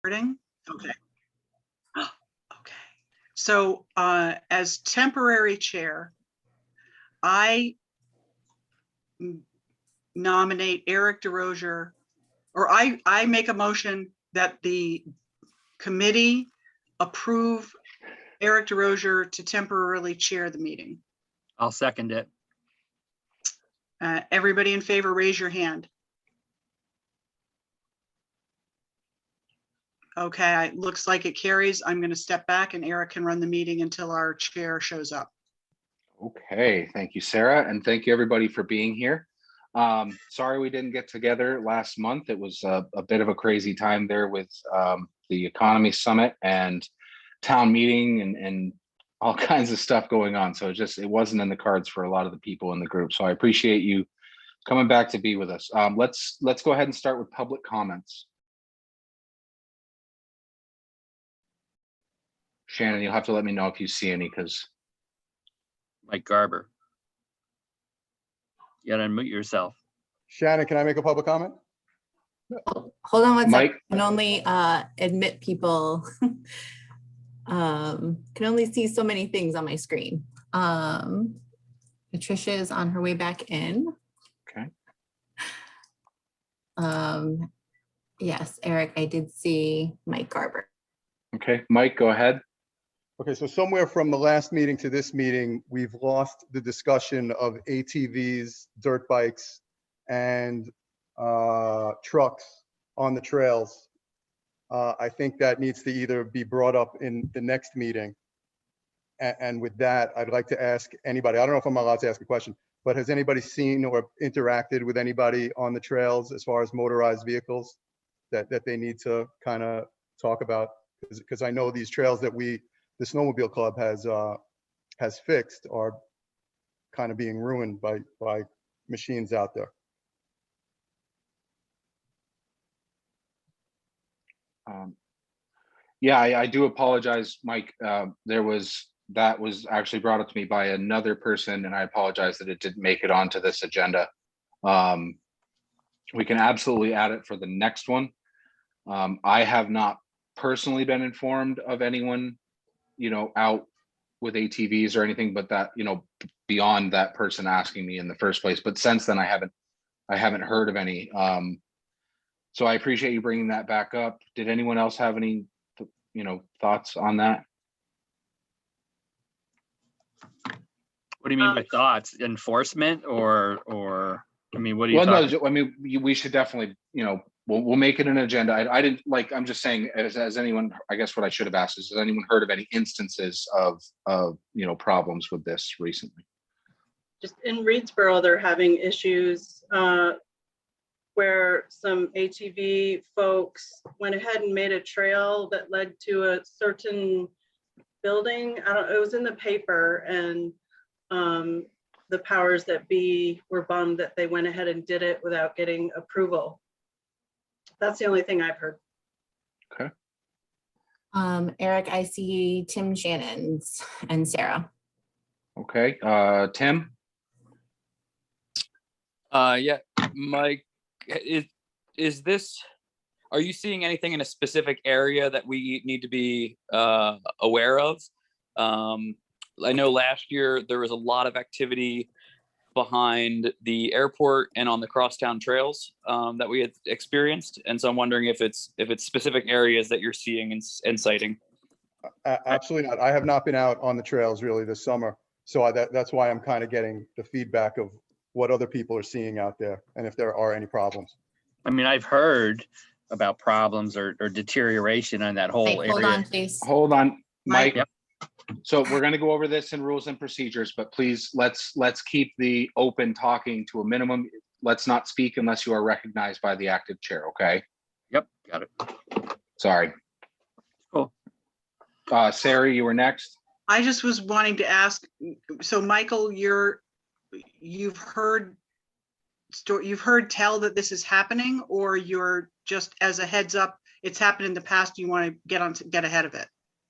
Okay. Okay. So as temporary chair, I nominate Eric DeRozier, or I make a motion that the committee approve Eric DeRozier to temporarily chair the meeting. I'll second it. Everybody in favor, raise your hand. Okay, it looks like it carries. I'm going to step back and Eric can run the meeting until our chair shows up. Okay, thank you, Sarah, and thank you everybody for being here. Sorry we didn't get together last month. It was a bit of a crazy time there with the economy summit and town meeting and all kinds of stuff going on. So it wasn't in the cards for a lot of the people in the group. So I appreciate you coming back to be with us. Let's go ahead and start with public comments. Shannon, you'll have to let me know if you see any, because Mike Garber. You gotta unmute yourself. Shannon, can I make a public comment? Hold on one Mike? second. I can only admit people. Can only see so many things on my screen. Patricia is on her way back in. Okay. Yes, Eric, I did see Mike Garber. Okay, Mike, go ahead. Okay, so somewhere from the last meeting to this meeting, we've lost the discussion of ATVs, dirt bikes, and trucks on the trails. I think that needs to either be brought up in the next meeting. And with that, I'd like to ask anybody, I don't know if I'm allowed to ask a question, but has anybody seen or interacted with anybody on the trails as far as motorized vehicles that they need to kind of talk about? Because I know these trails that the snowmobile club has fixed are kind of being ruined by machines out there. Yeah, I do apologize, Mike. That was actually brought up to me by another person, and I apologize that it didn't make it onto this agenda. We can absolutely add it for the next one. I have not personally been informed of anyone, out with ATVs or anything, but that, beyond that person asking me in the first place. But since then, I haven't heard of any. So I appreciate you bringing that back up. Did anyone else have any, thoughts on that? What do you mean by thoughts? Enforcement or I mean, what do you? Well, no, I mean, we should definitely, we'll make it an agenda. I didn't I'm just saying, as anyone, I guess what I should have asked is, has anyone heard of any instances of problems with this recently? Just in Reedsboro, they're having issues where some ATV folks went ahead and made a trail that led to a certain building. It was in the paper, and the powers that be were bummed that they went ahead and did it without getting approval. That's the only thing I've heard. Okay. Eric, I see Tim Shannon's and Sarah. Okay, Tim? Yeah, Mike, is this, are you seeing anything in a specific area that we need to be aware of? I know last year there was a lot of activity behind the airport and on the crosstown trails that we had experienced, and so I'm wondering if it's specific areas that you're seeing and citing. Absolutely not. I have not been out on the trails really this summer, so that's why I'm kind of getting the feedback of what other people are seeing out there and if there are any problems. I mean, I've heard about problems or deterioration on that whole Mike, hold area. on, please. Hold on, Mike. Yep. So we're going to go over this in rules and procedures, but please let's keep the open talking to a minimum. Let's not speak unless you are recognized by the active chair. Okay. Yep, got it. Sorry. Cool. Sarah, you were next. I just was wanting to ask, so Michael, you've heard tell that this is happening, or you're just, as a heads up, it's happened in the past, you want to get ahead of it?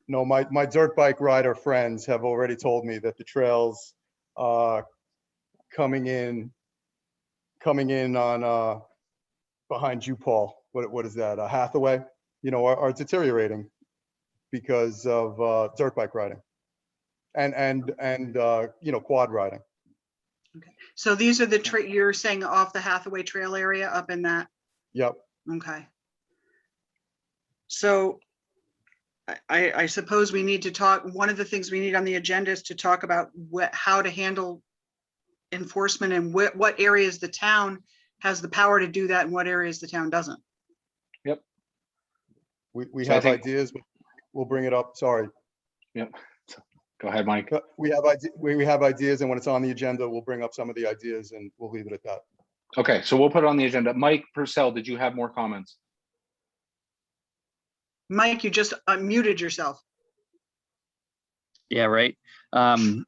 No, my dirt bike rider friends have already told me that the trails coming in on behind you, Paul. What is that? Hathaway? are deteriorating because of dirt bike riding and quad riding. So these are you're saying off the Hathaway Trail area up in that, Yep. okay. So I suppose we need to talk, one of the things we need on the agenda is to talk about how to handle enforcement and what areas the town has the power to do that and what areas the town doesn't. Yep. We So I have think- ideas. We'll bring it up. Sorry. Yep. So, go ahead, Mike. We have ideas, and when it's on the agenda, we'll bring up some of the ideas and we'll leave it at that. Okay, so we'll put it on the agenda. Mike Purcell, did you have more comments? Mike, you just unmuted yourself. Yeah, right. I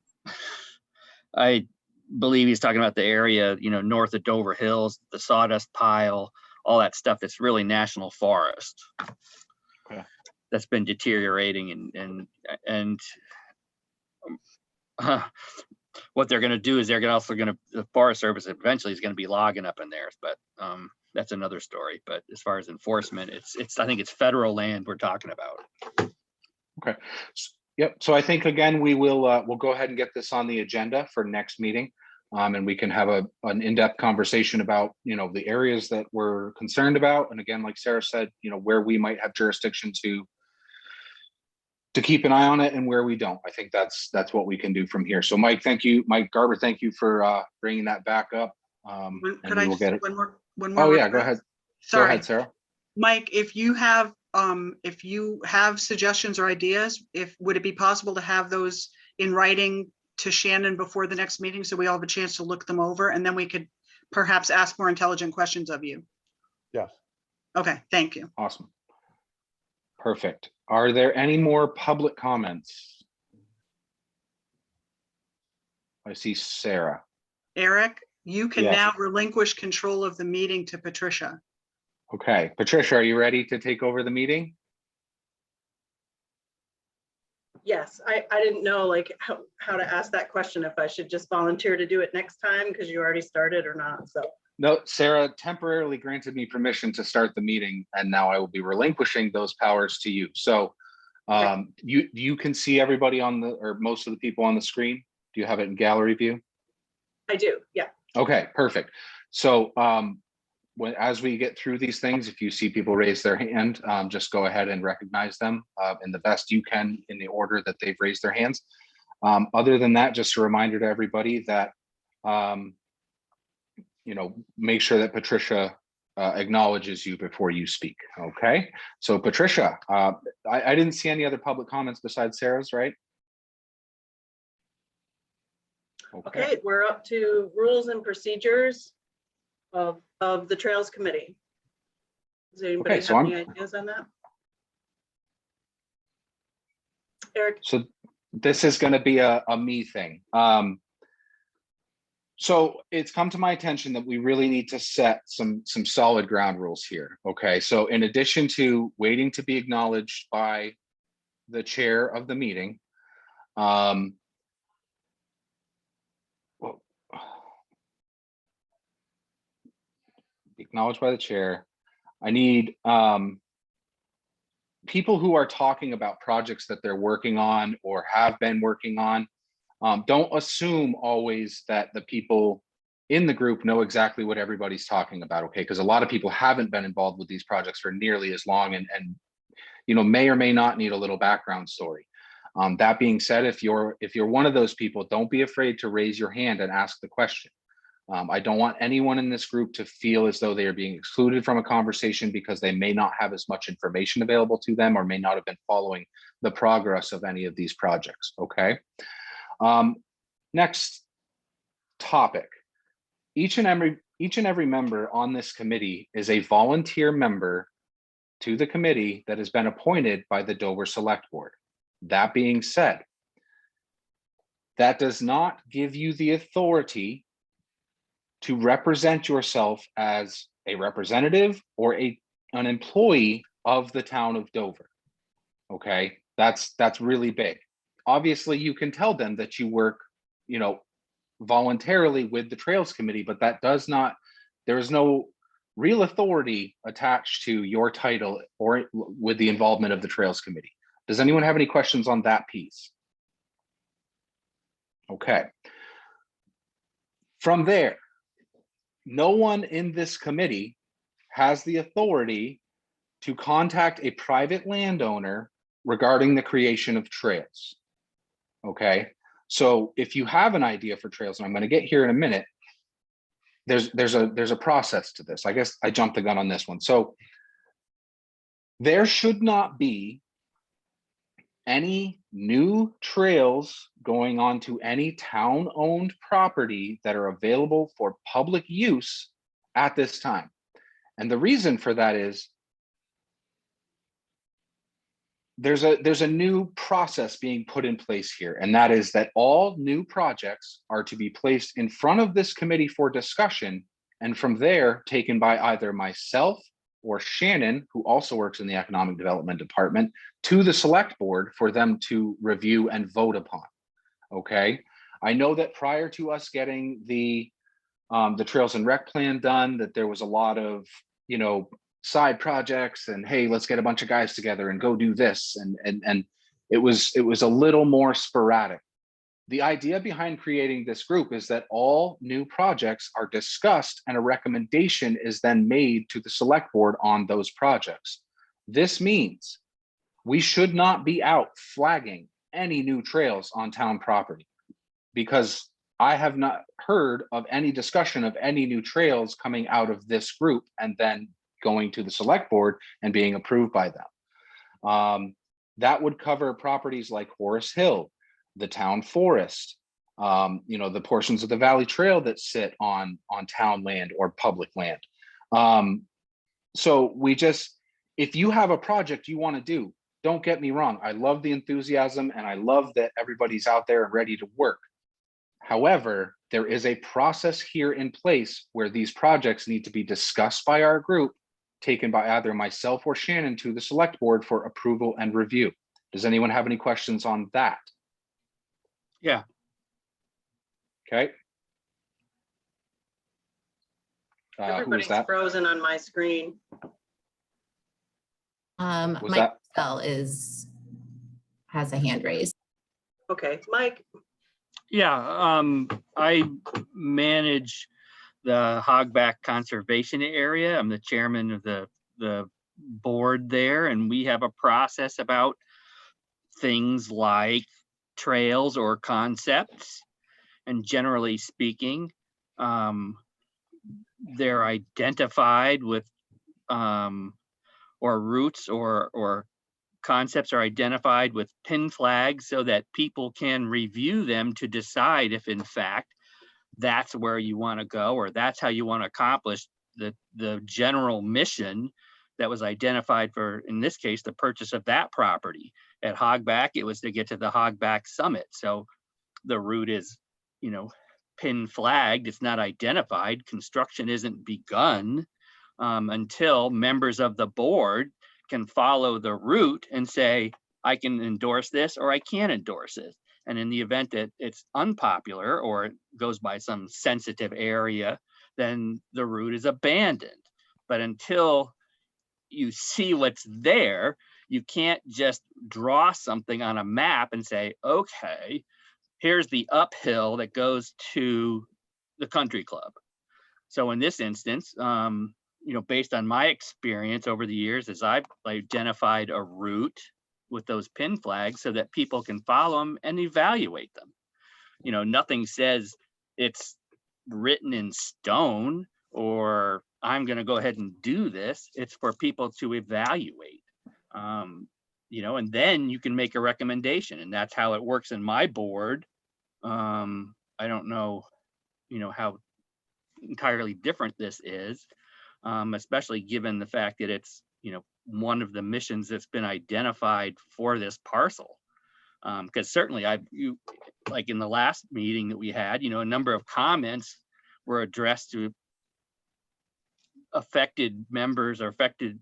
believe he's talking about the area, north of Dover Hills, the sawdust pile, all that stuff that's really national forest. Okay. That's been deteriorating and what they're going to do is the Forest Service eventually is going to be logging up in there, but that's another story. But as far as enforcement, I think it's federal land we're talking about. Okay. Yep. So I think again, we'll go ahead and get this on the agenda for next meeting. And we can have an in-depth conversation about, the areas that we're concerned about. And again, like Sarah said, where we might have jurisdiction to keep an eye on it and where we don't. I think that's what we can do from here. So Mike, thank you. Mike Garber, thank you for bringing that back up. And Could we I will just, get it. one more. Oh yeah, go ahead. Go Sorry, ahead, Sarah. Mike, if you have suggestions or ideas, would it be possible to have those in writing to Shannon before the next meeting so we all have a chance to look them over and then we could perhaps ask more intelligent questions of you? Yes. Okay, thank you. Awesome. Perfect. Are there any more public comments? I see Sarah. Eric, you can Yes. now relinquish control of the meeting to Patricia. Okay, Patricia, are you ready to take over the meeting? Yes, I didn't know how to ask that question, if I should just volunteer to do it next time because you already started or not, so. No, Sarah temporarily granted me permission to start the meeting, and now I will be relinquishing those powers to you. So you can see everybody or most of the people on the screen. Do you have it in gallery view? I do, yeah. Okay, perfect. So as we get through these things, if you see people raise their hand, just go ahead and recognize them in the best you can in the order that they've raised their hands. Other than that, just a reminder to everybody that make sure that Patricia acknowledges you before you speak. Okay, so Patricia, I didn't see any other public comments besides Sarah's, right? Okay, we're up to rules and procedures of the Trails Committee. Does anybody Okay, so have any ideas on that? Eric? So this is going to be a me thing. So it's come to my attention that we really need to set some solid ground rules here. Okay, so in addition to waiting to be acknowledged by the chair of the meeting, acknowledged by the chair, I need people who are talking about projects that they're working on or have been working on. Don't assume always that the people in the group know exactly what everybody's talking about, okay? Because a lot of people haven't been involved with these projects for nearly as long and may or may not need a little background story. That being said, if you're one of those people, don't be afraid to raise your hand and ask the question. I don't want anyone in this group to feel as though they are being excluded from a conversation because they may not have as much information available to them or may not have been following the progress of any of these projects, okay? Next topic. Each and every member on this committee is a volunteer member to the committee that has been appointed by the Dover Select Board. That being said, that does not give you the authority to represent yourself as a representative or an employee of the town of Dover. Okay, that's really big. Obviously, you can tell them that you work, voluntarily with the Trails Committee, but that does not, there is no real authority attached to your title or with the involvement of the Trails Committee. Does anyone have any questions on that piece? Okay. From there, no one in this committee has the authority to contact a private landowner regarding the creation of trails. Okay, so if you have an idea for trails, and I'm going to get here in a minute, there's a process to this. I guess I jumped the gun on this one. So there should not be any new trails going onto any town-owned property that are available for public use at this time. And the reason for that is there's a new process being put in place here, and that is that all new projects are to be placed in front of this committee for discussion, and from there taken by either myself or Shannon, who also works in the Economic Development Department, to the select board for them to review and vote upon. Okay, I know that prior to us getting the Trails and Rec plan done, that there was a lot of, you know, side projects and, hey, let's get a bunch of guys together and go do this, and it was a little more sporadic. The idea behind creating this group is that all new projects are discussed and a recommendation is then made to the select board on those projects. This means we should not be out flagging any new trails on town property, because I have not heard of any discussion of any new trails coming out of this group and then going to the select board and being approved by them. That would cover properties like Horace Hill, the town forest, you know, the portions of the Valley Trail that sit on town land or public land. So we just, if you have a project you want to do, don't get me wrong, I love the enthusiasm and I love that everybody's out there and ready to work. However, there is a process here in place where these projects need to be discussed by our group, taken by either myself or Shannon to the select board for approval and review. Does anyone have any questions on that? Yeah. Okay. Who was Everybody's that? frozen on my screen. Was Mike that? Bell has a hand raised. Okay, Mike. Yeah, I manage the hogback conservation area. I'm the chairman of the board there, and we have a process about things like trails or concepts. And generally speaking, they're identified with or routes or concepts are identified with pin flags so that people can review them to decide if in fact that's where you want to go or that's how you want to accomplish the general mission that was identified for, in this case, the purchase of that property. At Hogback, it was to get to the Hogback Summit. So the route is, you know, pin flagged, it's not identified. Construction isn't begun until members of the board can follow the route and say, I can endorse this or I can't endorse it. And in the event that it's unpopular or it goes by some sensitive area, then the route is abandoned. But until you see what's there, you can't just draw something on a map and say, okay, here's the uphill that goes to the country club. So in this instance, you know, based on my experience over the years, as I've identified a route with those pin flags so that people can follow them and evaluate them. You know, nothing says it's written in stone or I'm going to go ahead and do this. It's for people to evaluate, you know, and then you can make a recommendation, and that's how it works in my board. I don't know, you know, how entirely different this is, especially given the fact that it's, you know, one of the missions that's been identified for this parcel. Because certainly like in the last meeting that we had, you know, a number of comments were addressed to affected members or affected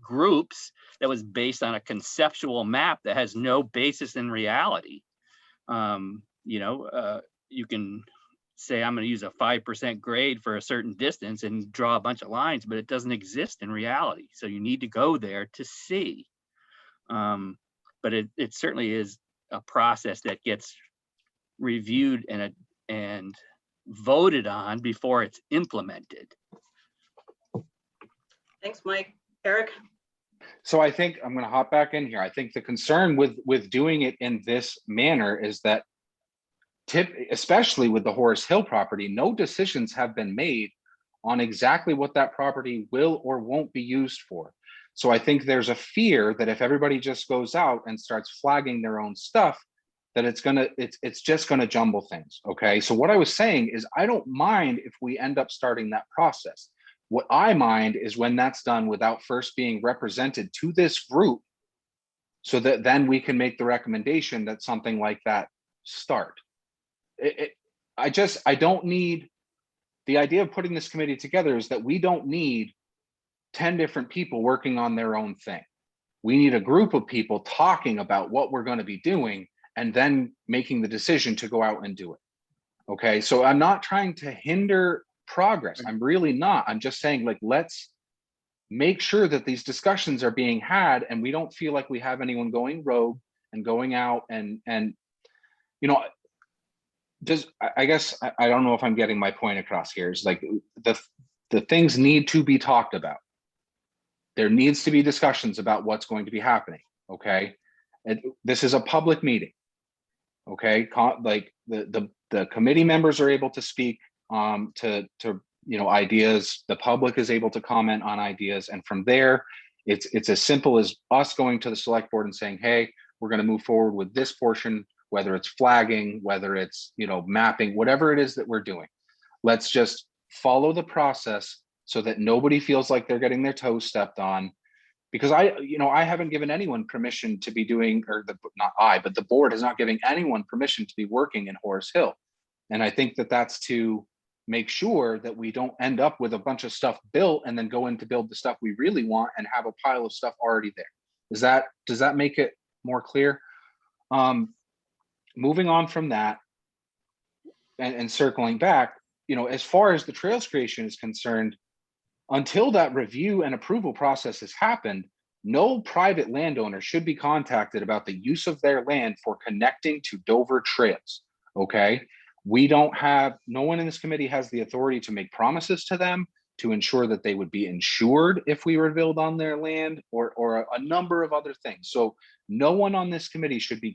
groups that was based on a conceptual map that has no basis in reality. You know, you can say, I'm going to use a 5% grade for a certain distance and draw a bunch of lines, but it doesn't exist in reality. So you need to go there to see. But it certainly is a process that gets reviewed and voted on before it's implemented. Thanks, Mike. Eric? So I think I'm going to hop back in here. I think the concern with doing it in this manner is that especially with the Horace Hill property, no decisions have been made on exactly what that property will or won't be used for. So I think there's a fear that if everybody just goes out and starts flagging their own stuff, that it's just gonna jumble things. Okay. So what I was saying is I don't mind if we end up starting that process. What I mind is when that's done without first being represented to this group, so that then we can make the recommendation that something like that start. I don't need, the idea of putting this committee together is that we don't need 10 different people working on their own thing. We need a group of people talking about what we're going to be doing and then making the decision to go out and do it. Okay, so I'm not trying to hinder progress. I'm really not. I'm just saying, like, let's make sure that these discussions are being had and we don't feel like we have anyone going rogue and going out and you know, I guess I don't know if I'm getting my point across here. It's like the things need to be talked about. There needs to be discussions about what's going to be happening. Okay, and this is a public meeting. Okay, like the committee members are able to speak to you know, ideas. The public is able to comment on ideas, and from there, it's as simple as us going to the select board and saying, hey, we're going to move forward with this portion, whether it's flagging, whether it's, you know, mapping, whatever it is that we're doing. Let's just follow the process so that nobody feels like they're getting their toes stepped on. Because I haven't given anyone permission to be doing, or not I, but the board has not given anyone permission to be working in Horace Hill. And I think that that's to make sure that we don't end up with a bunch of stuff built and then go in to build the stuff we really want and have a pile of stuff already there. Does that make it more clear? Moving on from that and circling back, you know, as far as the trails creation is concerned, until that review and approval process has happened, no private landowner should be contacted about the use of their land for connecting to Dover trails. Okay, no one in this committee has the authority to make promises to them to ensure that they would be insured if we were to build on their land, or a number of other things. So no one on this committee should be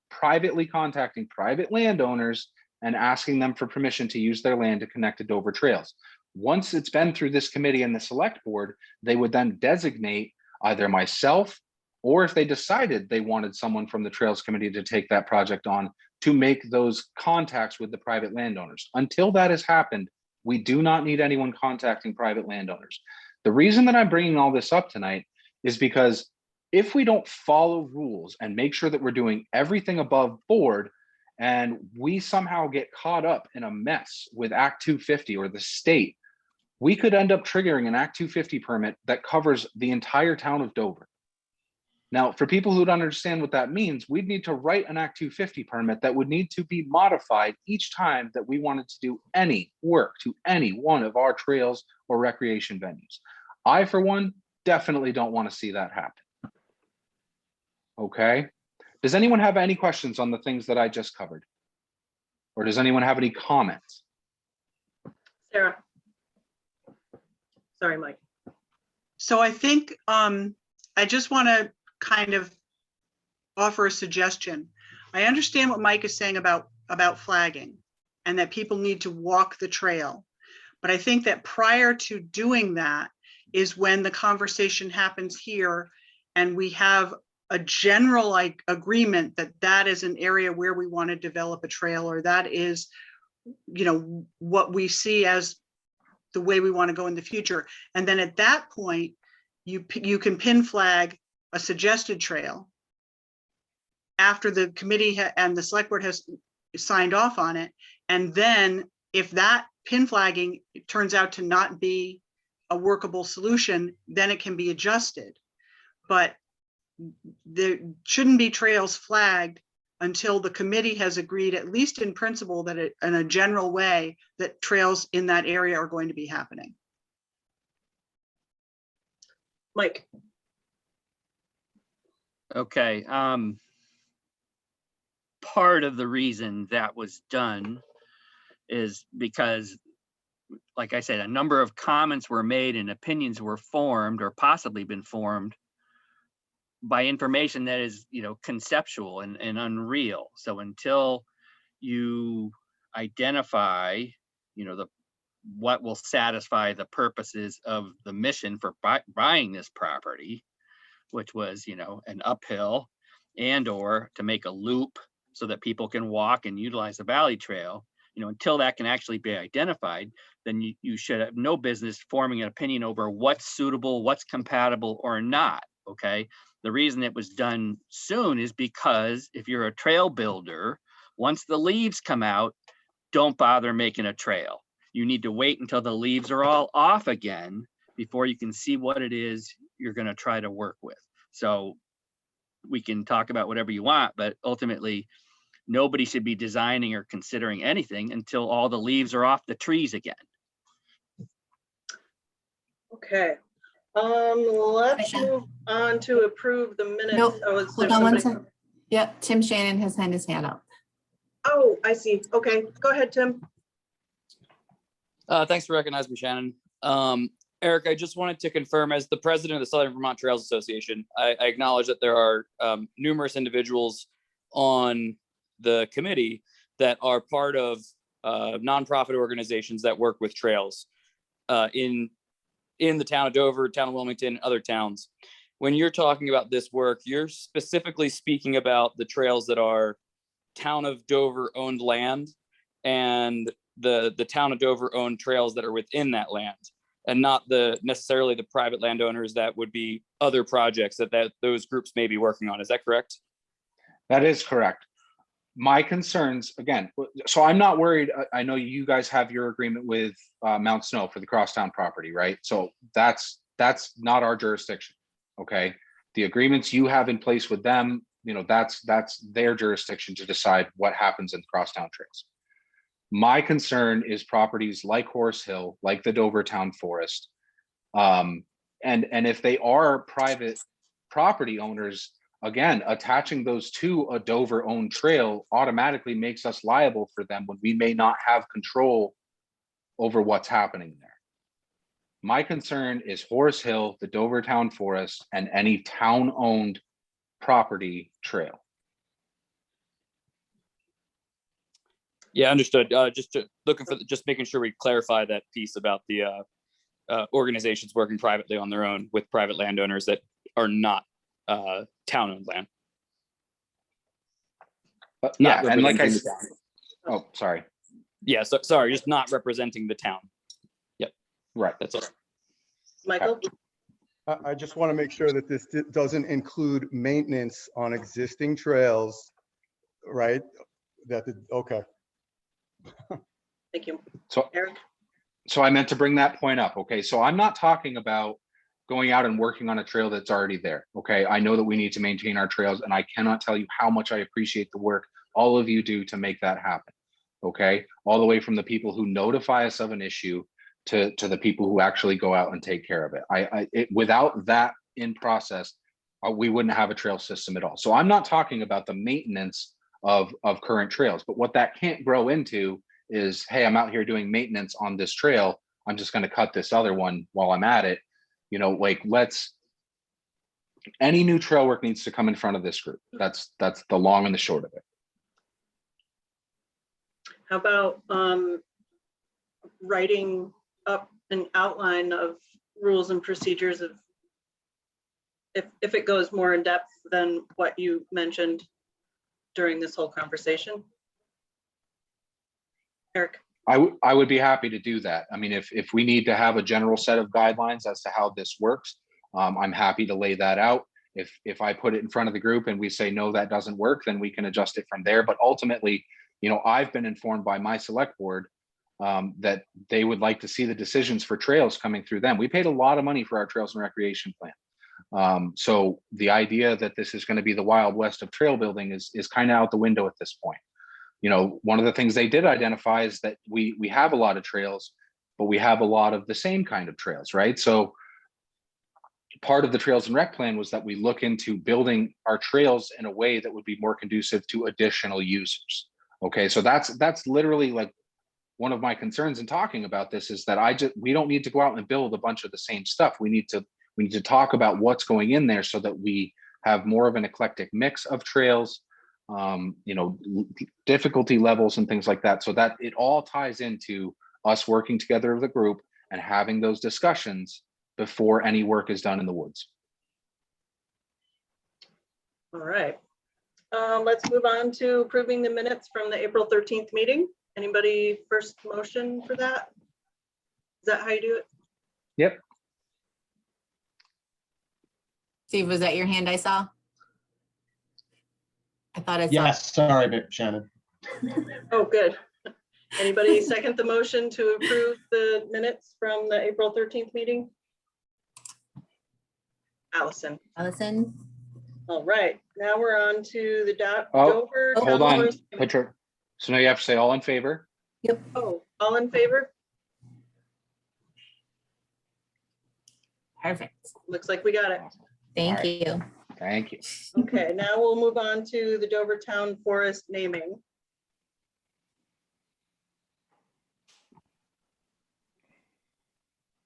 privately contacting private landowners and asking them for permission to use their land to connect to Dover trails. Once it's been through this committee and the select board, they would then designate either myself, or if they decided they wanted someone from the Trails Committee to take that project on, to make those contacts with the private landowners. Until that has happened, we do not need anyone contacting private landowners. The reason that I'm bringing all this up tonight is because if we don't follow rules and make sure that we're doing everything above board, and we somehow get caught up in a mess with Act 250 or the state, we could end up triggering an Act 250 permit that covers the entire town of Dover. Now, for people who don't understand what that means, we'd need to write an Act 250 permit that would need to be modified each time that we wanted to do any work to any one of our trails or recreation venues. I, for one, definitely don't want to see that happen. Okay. Does anyone have any questions on the things that I just covered? Or does anyone have any comments? Sarah. Sorry, Mike. So I think I just want to kind of offer a suggestion. I understand what Mike is saying about flagging and that people need to walk the trail. But I think that prior to doing that is when the conversation happens here and we have a general like agreement that that is an area where we want to develop a trail, or that is, you know, what we see as the way we want to go in the future. And then at that point, you can pin flag a suggested trail after the committee and the select board has signed off on it. And then if that pin flagging turns out to not be a workable solution, then it can be adjusted. But there shouldn't be trails flagged until the committee has agreed, at least in principle, that in a general way, that trails in that area are going to be happening. Mike, Okay, part of the reason that was done is because, like I said, a number of comments were made and opinions were formed or possibly been formed by information that is, conceptual and unreal. So until you identify, what will satisfy the purposes of the mission for buying this property, which was, an uphill and or to make a loop so that people can walk and utilize the valley trail, until that can actually be identified, then you should have no business forming an opinion over what's suitable, what's compatible or not, okay? The reason it was done soon is because if you're a trail builder, once the leaves come out, don't bother making a trail. You need to wait until the leaves are all off again before you can see what it is you're going to try to work with. So we can talk about whatever you want, but ultimately nobody should be designing or considering anything until all the leaves are off the trees again. okay. Let's Patricia. move on to approve the minutes. Nope, Oh, is there hold on one somebody- second. Yep, Tim Shannon has had his hand up. Oh, I see. Okay, go ahead, Tim. Thanks for recognizing me, Shannon. Eric, I just wanted to confirm, as the president of the Southern Vermont Trails Association, I acknowledge that there are numerous individuals on the committee that are part of nonprofit organizations that work with trails in the town of Dover, town of Wilmington, and other towns. When you're talking about this work, you're specifically speaking about the trails that are town of Dover owned land and the town of Dover owned trails that are within that land, and not necessarily the private landowners that would be other projects that those groups may be working on. Is that correct? That is correct. My concerns, again, so I'm not worried. I know you guys have your agreement with Mount Snow for the crosstown property, right? So that's not our jurisdiction, okay? The agreements you have in place with them, that's their jurisdiction to decide what happens in the crosstown trails. My concern is properties like Horace Hill, like the Dover Town Forest. And if they are private property owners, again, attaching those to a Dover owned trail automatically makes us liable for them when we may not have control over what's happening there. My concern is Horace Hill, the Dover Town Forest, and any town owned property trail. Yeah, understood. Just making sure we clarify that piece about the organizations working privately on their own with private landowners that are not town-owned land. Yeah, Not and like I representing said, the town. oh, sorry. Yeah, so sorry, just not representing the town. Right. That's all. Michael? I just want to make sure that this doesn't include maintenance on existing trails, right? Okay. Thank you. So, Eric? so I meant to bring that point up. Okay, so I'm not talking about going out and working on a trail that's already there. Okay, I know that we need to maintain our trails, and I cannot tell you how much I appreciate the work all of you do to make that happen. Okay, all the way from the people who notify us of an issue to the people who actually go out and take care of it. Without that in process, we wouldn't have a trail system at all. So I'm not talking about the maintenance of current trails, but what that can't grow into is, hey, I'm out here doing maintenance on this trail, I'm just going to cut this other one while I'm at it. Any new trail work needs to come in front of this group. That's the long and the short of it. How about writing up an outline of rules and procedures of if it goes more in depth than what you mentioned during this whole conversation? Eric? I would be happy to do that. I mean, if we need to have a general set of guidelines as to how this works, I'm happy to lay that out. If I put it in front of the group and we say, no, that doesn't work, then we can adjust it from there. But ultimately, I've been informed by my select board that they would like to see the decisions for trails coming through them. We paid a lot of money for our trails and recreation plan. So the idea that this is going to be the Wild West of trail building is kind of out the window at this point. You know, one of the things they did identify is that we have a lot of trails, but we have a lot of the same kind of trails, right? So part of the Trails and Rec plan was that we look into building our trails in a way that would be more conducive to additional users. Okay, so that's literally like one of my concerns in talking about this, is that we don't need to go out and build a bunch of the same stuff. We need to talk about what's going in there so that we have more of an eclectic mix of trails, you know, difficulty levels and things like that, so that it all ties into us working together as a group and having those discussions before any work is done in the woods. All right. Let's move on to approving the minutes from the April 13th meeting. Anybody first motion for that? Is that how you do it? Yep. Steve, was that your hand I saw? I thought I saw. Yes, sorry, but Shannon. Oh, good. Anybody second the motion to approve the minutes from the April 13th meeting? Allison. Allison? All right, now we're on to the Oh, Dover. Hold Town on, Forest- Patricia. So now you have to say all in favor. Oh, all in favor? Perfect. Looks like we got it. Thank All right. you. Thank you. Okay, now we'll move on to the Dover Town Forest naming.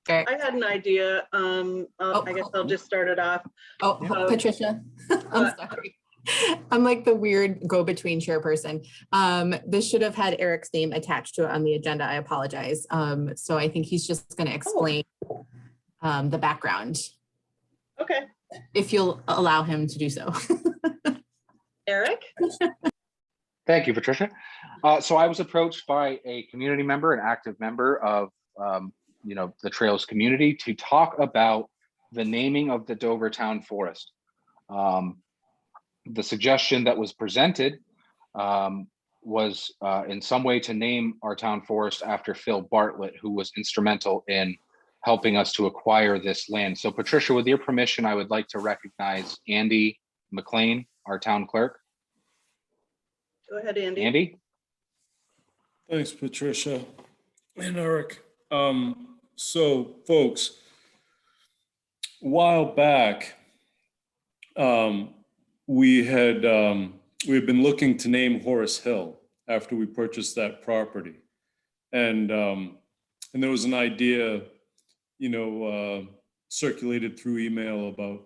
Eric. I had an idea. I guess I'll just start it off. Oh, Patricia, I'm sorry. I'm like the weird go-between chairperson. This should have had Eric's name attached to it on the agenda. I apologize. So I think he's just going to explain the background, Okay, if you'll allow him to do so. Eric? Thank you, Patricia. So I was approached by a community member, an active member of you know, the Trails community, to talk about the naming of the Dover Town Forest. The suggestion that was presented was in some way to name our town forest after Phil Bartlett, who was instrumental in helping us to acquire this land. So Patricia, with your permission, I would like to recognize Andy McLean, our town clerk. Go ahead, Andy. Andy? Thanks, Patricia and Eric. So folks, a while back, we had been looking to name Horace Hill after we purchased that property. And there was an idea, you know, circulated through email about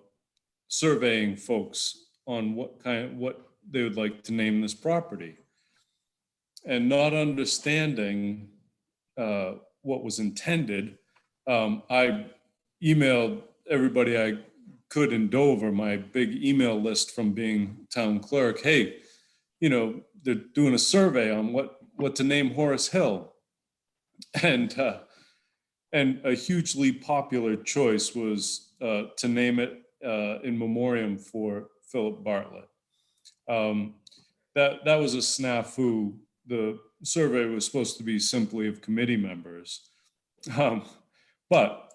surveying folks on what they would like to name this property. And not understanding what was intended, I emailed everybody I could in Dover, my big email list from being town clerk. Hey, you know, they're doing a survey on what to name Horace Hill. And a hugely popular choice was to name it in memoriam for Philip Bartlett. That was a snafu. The survey was supposed to be simply of committee members, but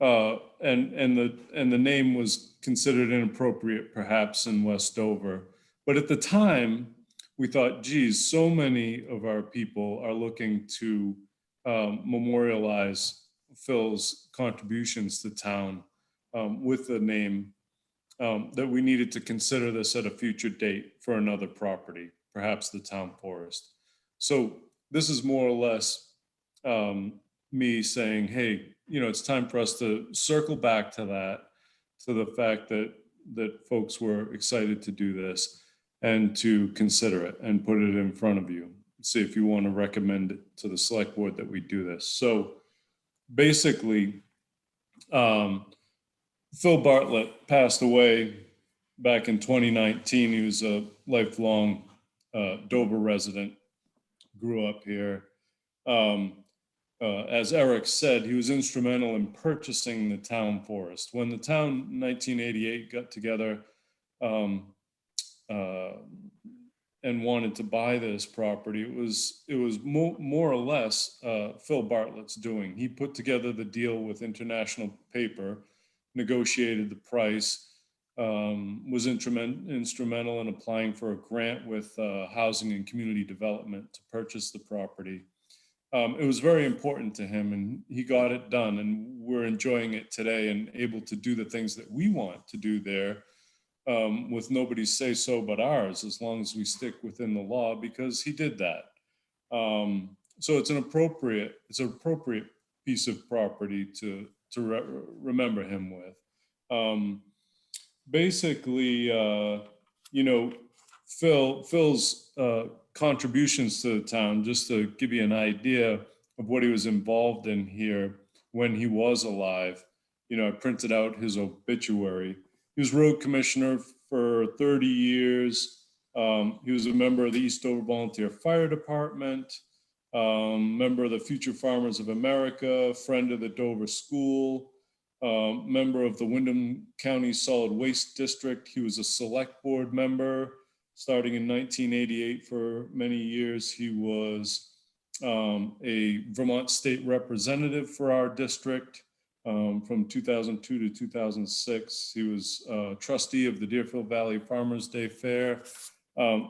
the name was considered inappropriate, perhaps in West Dover. But at the time, we thought, geez, so many of our people are looking to memorialize Phil's contributions to town with the name, that we needed to consider this at a future date for another property, perhaps the town forest. So this is more or less me saying, hey, you know, it's time for us to circle back to that, to the fact that folks were excited to do this and to consider it and put it in front of you. See if you want to recommend it to the select board that we do this. So basically, Phil Bartlett passed away back in 2019. He was a lifelong Dover resident, grew up here. As Eric said, he was instrumental in purchasing the town forest. When the town in 1988 got together and wanted to buy this property, it was more or less Phil Bartlett's doing. He put together the deal with International Paper, negotiated the price, was instrumental in applying for a grant with Housing and Community Development to purchase the property. It was very important to him, and he got it done, and we're enjoying it today and able to do the things that we want to do there, with nobody's say so but ours, as long as we stick within the law, because he did that. So it's an appropriate piece of property to remember him with. Basically, you know, Phil's contributions to the town, just to give you an idea of what he was involved in here when he was alive. You know, I printed out his obituary. He was road commissioner for 30 years. He was a member of the Eastover Volunteer Fire Department, member of the Future Farmers of America, friend of the Dover School, member of the Windham County Solid Waste District. He was a select board member starting in 1988 for many years. He was a Vermont state representative for our district from 2002 to 2006. He was trustee of the Deerfield Valley Farmers Day Fair.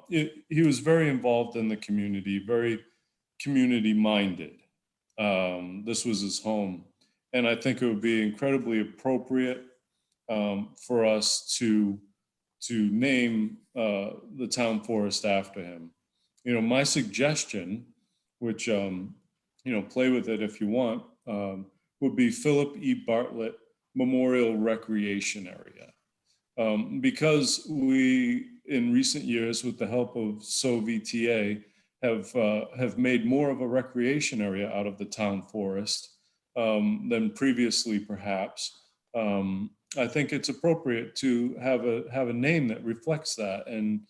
He was very involved in the community, very community minded. This was his home. And I think it would be incredibly appropriate for us to name the town forest after him. You know, my suggestion, which, you know, play with it if you want, would be Philip E. Bartlett Memorial Recreation Area. Because we, in recent years, with the help of SOVTA, have made more of a recreation area out of the town forest than previously, perhaps. I think it's appropriate to have a name that reflects that, and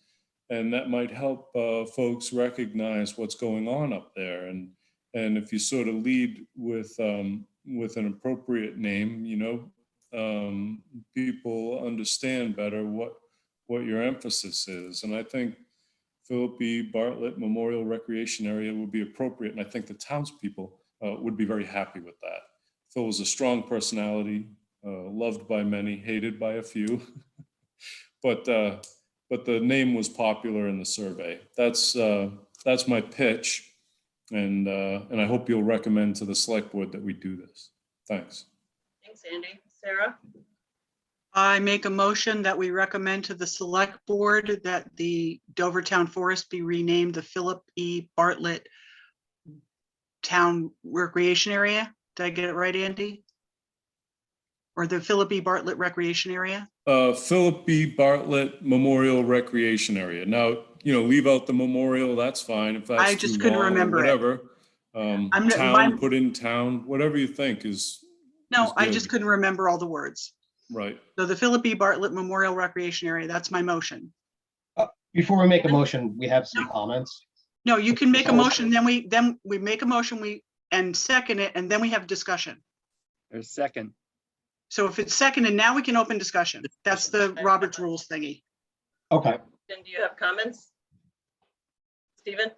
that might help folks recognize what's going on up there. And if you sort of lead with an appropriate name, you know, people understand better what your emphasis is. And I think Philip E. Bartlett Memorial Recreation Area would be appropriate, and I think the townspeople would be very happy with that. Phil was a strong personality, loved by many, hated by a few, but the name was popular in the survey. That's my pitch, and I hope you'll recommend to the select board that we do this. Thanks. Thanks, Andy. Sarah? I make a motion that we recommend to the select board that the Dover Town Forest be renamed the Philip E. Bartlett Town Recreation Area. Did I get it right, Andy? Or the Philip E. Bartlett Recreation Area? Philip E. Bartlett Memorial Recreation Area. Now, you know, leave out the memorial, that's fine. If that's I just too couldn't long or remember it. whatever. Town, put in town, whatever you think is No, I good. just couldn't remember all the words. Right. So the Philip E. Bartlett Memorial Recreation Area, that's my motion. Before we make a motion, we have some comments. No, you can make a motion, then we make a motion, and second it, and then we have discussion. There's a second. So if it's seconded, now we can open discussion. That's the Robert's Rules thingy. Okay. And do you have comments? Stephen?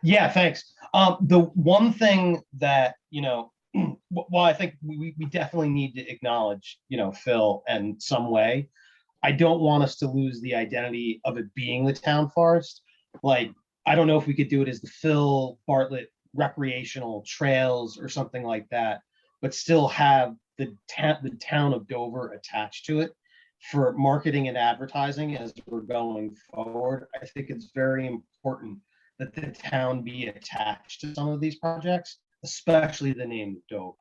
Yeah, thanks. The one thing that, you know, well, I think we definitely need to acknowledge, you know, Phil in some way. I don't want us to lose the identity of it being the town forest. Like, I don't know if we could do it as the Phil Bartlett Recreational Trails or something like that, but still have the town of Dover attached to it for marketing and advertising as we're going forward. I think it's very important that the town be attached to some of these projects, especially the name Dover.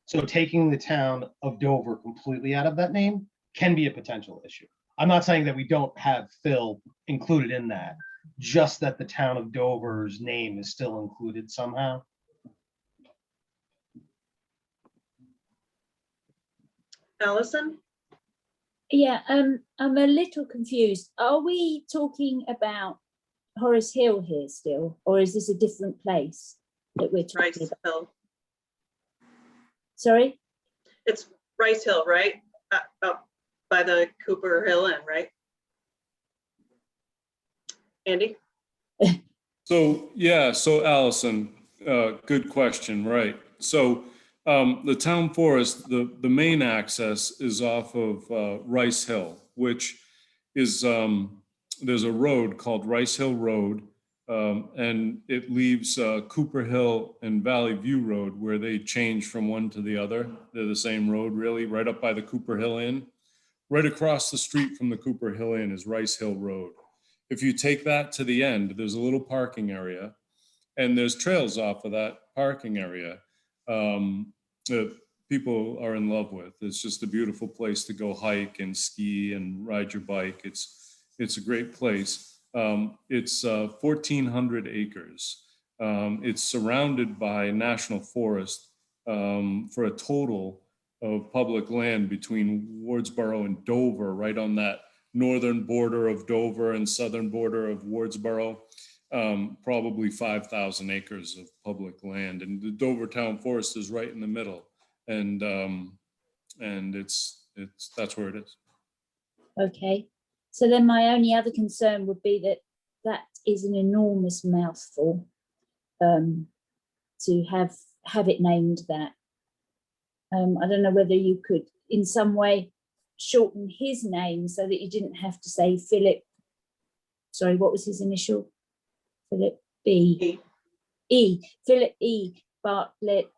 So taking the town of Dover completely out of that name can be a potential issue. I'm not saying that we don't have Phil included in that, just that the town of Dover's name is still included somehow. Allison? Yeah, I'm a little confused. Are we talking about Horace Hill here still, or is this a different place that we're talking Rice about? Hill. Sorry? It's Rice Hill, right? Up by the Cooper Hill Inn, right? Andy? So, yeah, so Allison, good question, right. So The town forest, the main access is off of Rice Hill, which is, there's a road called Rice Hill Road, and it leaves Cooper Hill and Valley View Road, where they change from one to the other. They're the same road, really, right up by the Cooper Hill Inn. Right across the street from the Cooper Hill Inn is Rice Hill Road. If you take that to the end, there's a little parking area, and there's trails off of that parking area that people are in love with. It's just a beautiful place to go hike and ski and ride your bike. It's a great place. It's 1,400 acres. It's surrounded by national forest for a total of public land between Wardsboro and Dover, right on that northern border of Dover and southern border of Wardsboro. Probably 5,000 acres of public land, and the Dover Town Forest is right in the middle, and that's where it is. Okay, so then my only other concern would be that that is an enormous mouthful to have it named that. I don't know whether you could in some way shorten his name so that you didn't have to say Philip. Sorry, what was his initial? Philip B. E. Philip E. Bartlett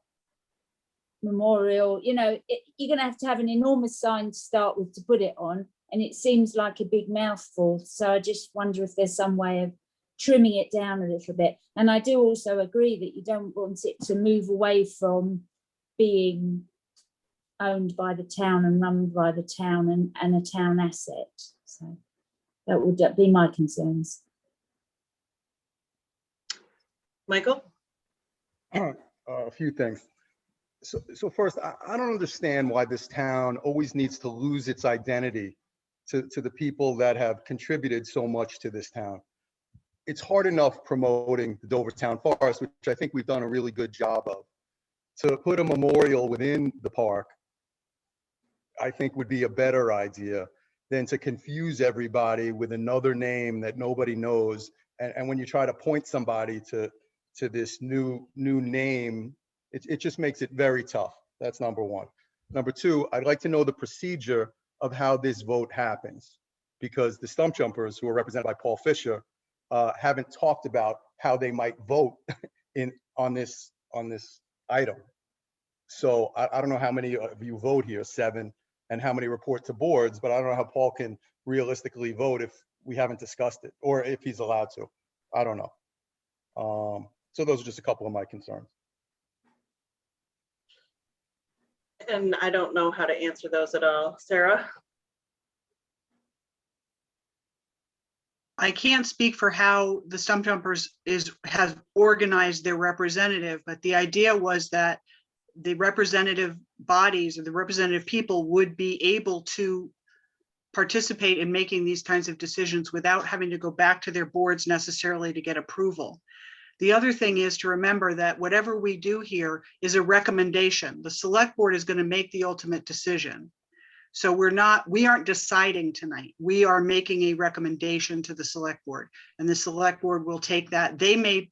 Memorial. You know, you're going to have an enormous sign to start with to put it on, and it seems like a big mouthful. So I just wonder if there's some way of trimming it down a little bit. And I do also agree that you don't want it to move away from being owned by the town and run by the town and a town asset. So that would be my concerns. Michael? A few things. So first, I don't understand why this town always needs to lose its identity to the people that have contributed so much to this town. It's hard enough promoting the Dover Town Forest, which I think we've done a really good job of. To put a memorial within the park, I think would be a better idea than to confuse everybody with another name that nobody knows. And when you try to point somebody to this new name, it just makes it very tough. That's number one. Number two, I'd like to know the procedure of how this vote happens, because the stump jumpers, who are represented by Paul Fisher, haven't talked about how they might vote on this item. So I don't know how many of you vote here, 7, and how many report to boards, but I don't know how Paul can realistically vote if we haven't discussed it, or if he's allowed to. I don't know. So those are just a couple of my concerns. And I don't know how to answer those at all. Sarah? I can't speak for how the stump jumpers has organized their representative, but the idea was that the representative bodies or the representative people would be able to participate in making these kinds of decisions without having to go back to their boards necessarily to get approval. The other thing is to remember that whatever we do here is a recommendation. The select board is going to make the ultimate decision. So we aren't deciding tonight. We are making a recommendation to the select board, and the select board will take that. They may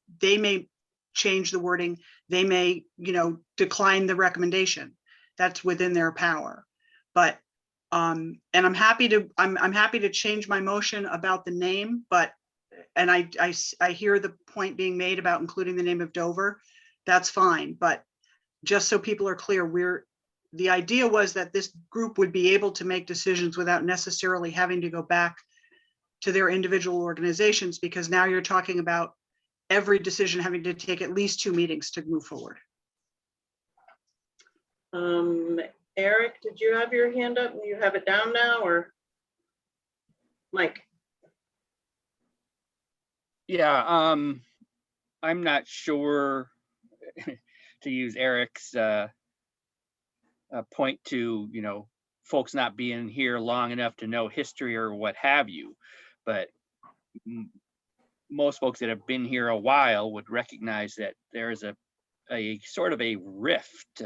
change the wording. They may, decline the recommendation. That's within their power. But and I'm happy to change my motion about the name, but and I hear the point being made about including the name of Dover. That's fine, but just so people are clear, the idea was that this group would be able to make decisions without necessarily having to go back to their individual organizations, because now you're talking about every decision having to take at least 2 meetings to move forward. Eric, did you have your hand up? You have it down now, or Mike? Yeah, I'm not sure to use Eric's point to, folks not being here long enough to know history or what have you. But most folks that have been here a while would recognize that there's a sort of a rift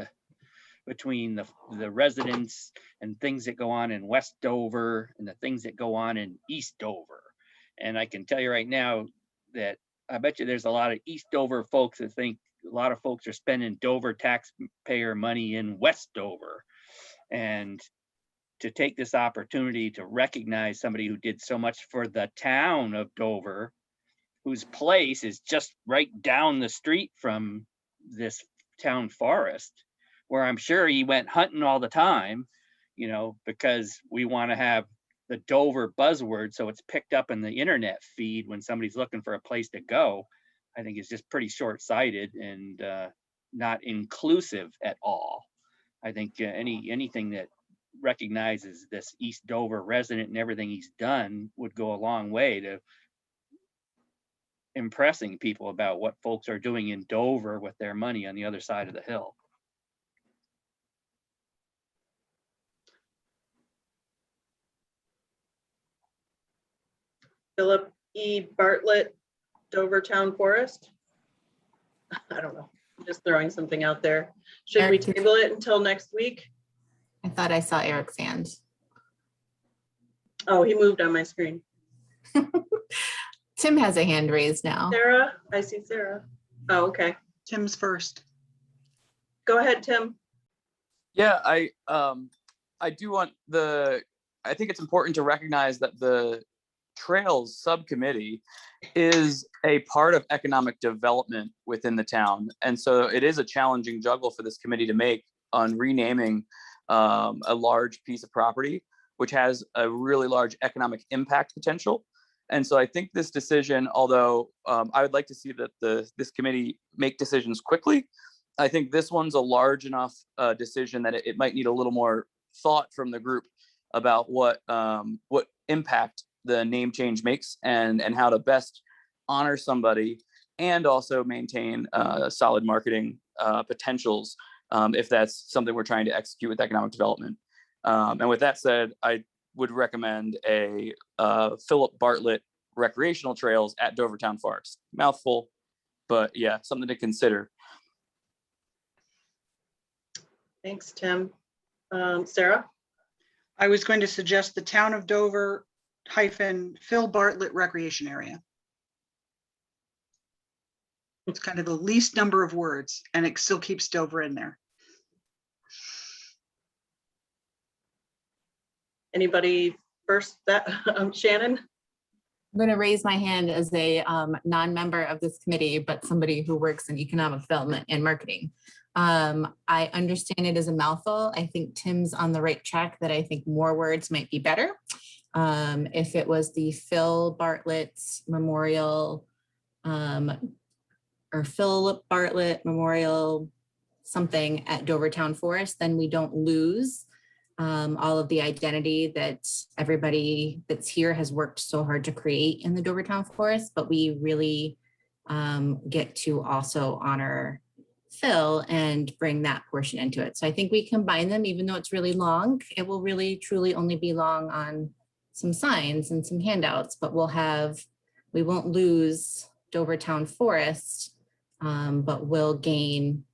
between the residents and things that go on in West Dover and the things that go on in East Dover. And I can tell you right now that I bet you there's a lot of East Dover folks that think a lot of folks are spending Dover taxpayer money in West Dover. And to take this opportunity to recognize somebody who did so much for the town of Dover, whose place is just right down the street from this town forest, where I'm sure he went hunting all the time, you know, because we want to have the Dover buzzword so it's picked up in the internet feed when somebody's looking for a place to go. I think is just pretty short-sighted and not inclusive at all. I think anything that recognizes this East Dover resident and everything he's done would go a long way to impressing people about what folks are doing in Dover with their money on the other side of the hill. Philip E. Bartlett, Dover Town Forest. I don't know, I'm just throwing something out there. Should we Eric, table it until next week? I thought I saw Eric's hand. Oh, he moved on my screen. Tim has a hand raised now. Sarah, I see Sarah. Oh, okay. Tim's first. Go ahead, Tim. Yeah, I do want I think it's important to recognize that the Trails Subcommittee is a part of economic development within the town. And so it is a challenging juggle for this committee to make on renaming a large piece of property, which has a really large economic impact potential. And so I think this decision, although I would like to see that this committee make decisions quickly, I think this one's a large enough decision that it might need a little more thought from the group about what impact the name change makes and how to best honor somebody and also maintain solid marketing potentials if that's something we're trying to execute with economic development. And with that said, I would recommend a Philip Bartlett recreational trails at Dover Town Forest. Mouthful, but yeah, something to consider. Thanks, Tim. Sarah? I was going to suggest the town of Dover - Phil Bartlett Recreation Area. It's kind of the least number of words and it still keeps Dover in there. Anybody first? That Shannon? I'm going to raise my hand as a non-member of this committee, but somebody who works in economic development and marketing. I understand it as a mouthful. I think Tim's on the right track that I think more words might be better. If it was the Phil Bartlett Memorial or Philip Bartlett Memorial something at Dover Town Forest, then we don't lose all of the identity that everybody that's here has worked so hard to create in the Dover Town Forest, but we really get to also honor Phil and bring that portion into it. So I think we combine them, even though it's really long, it will really truly only be long on some signs and some handouts, but we won't lose Dover Town Forest, but we'll gain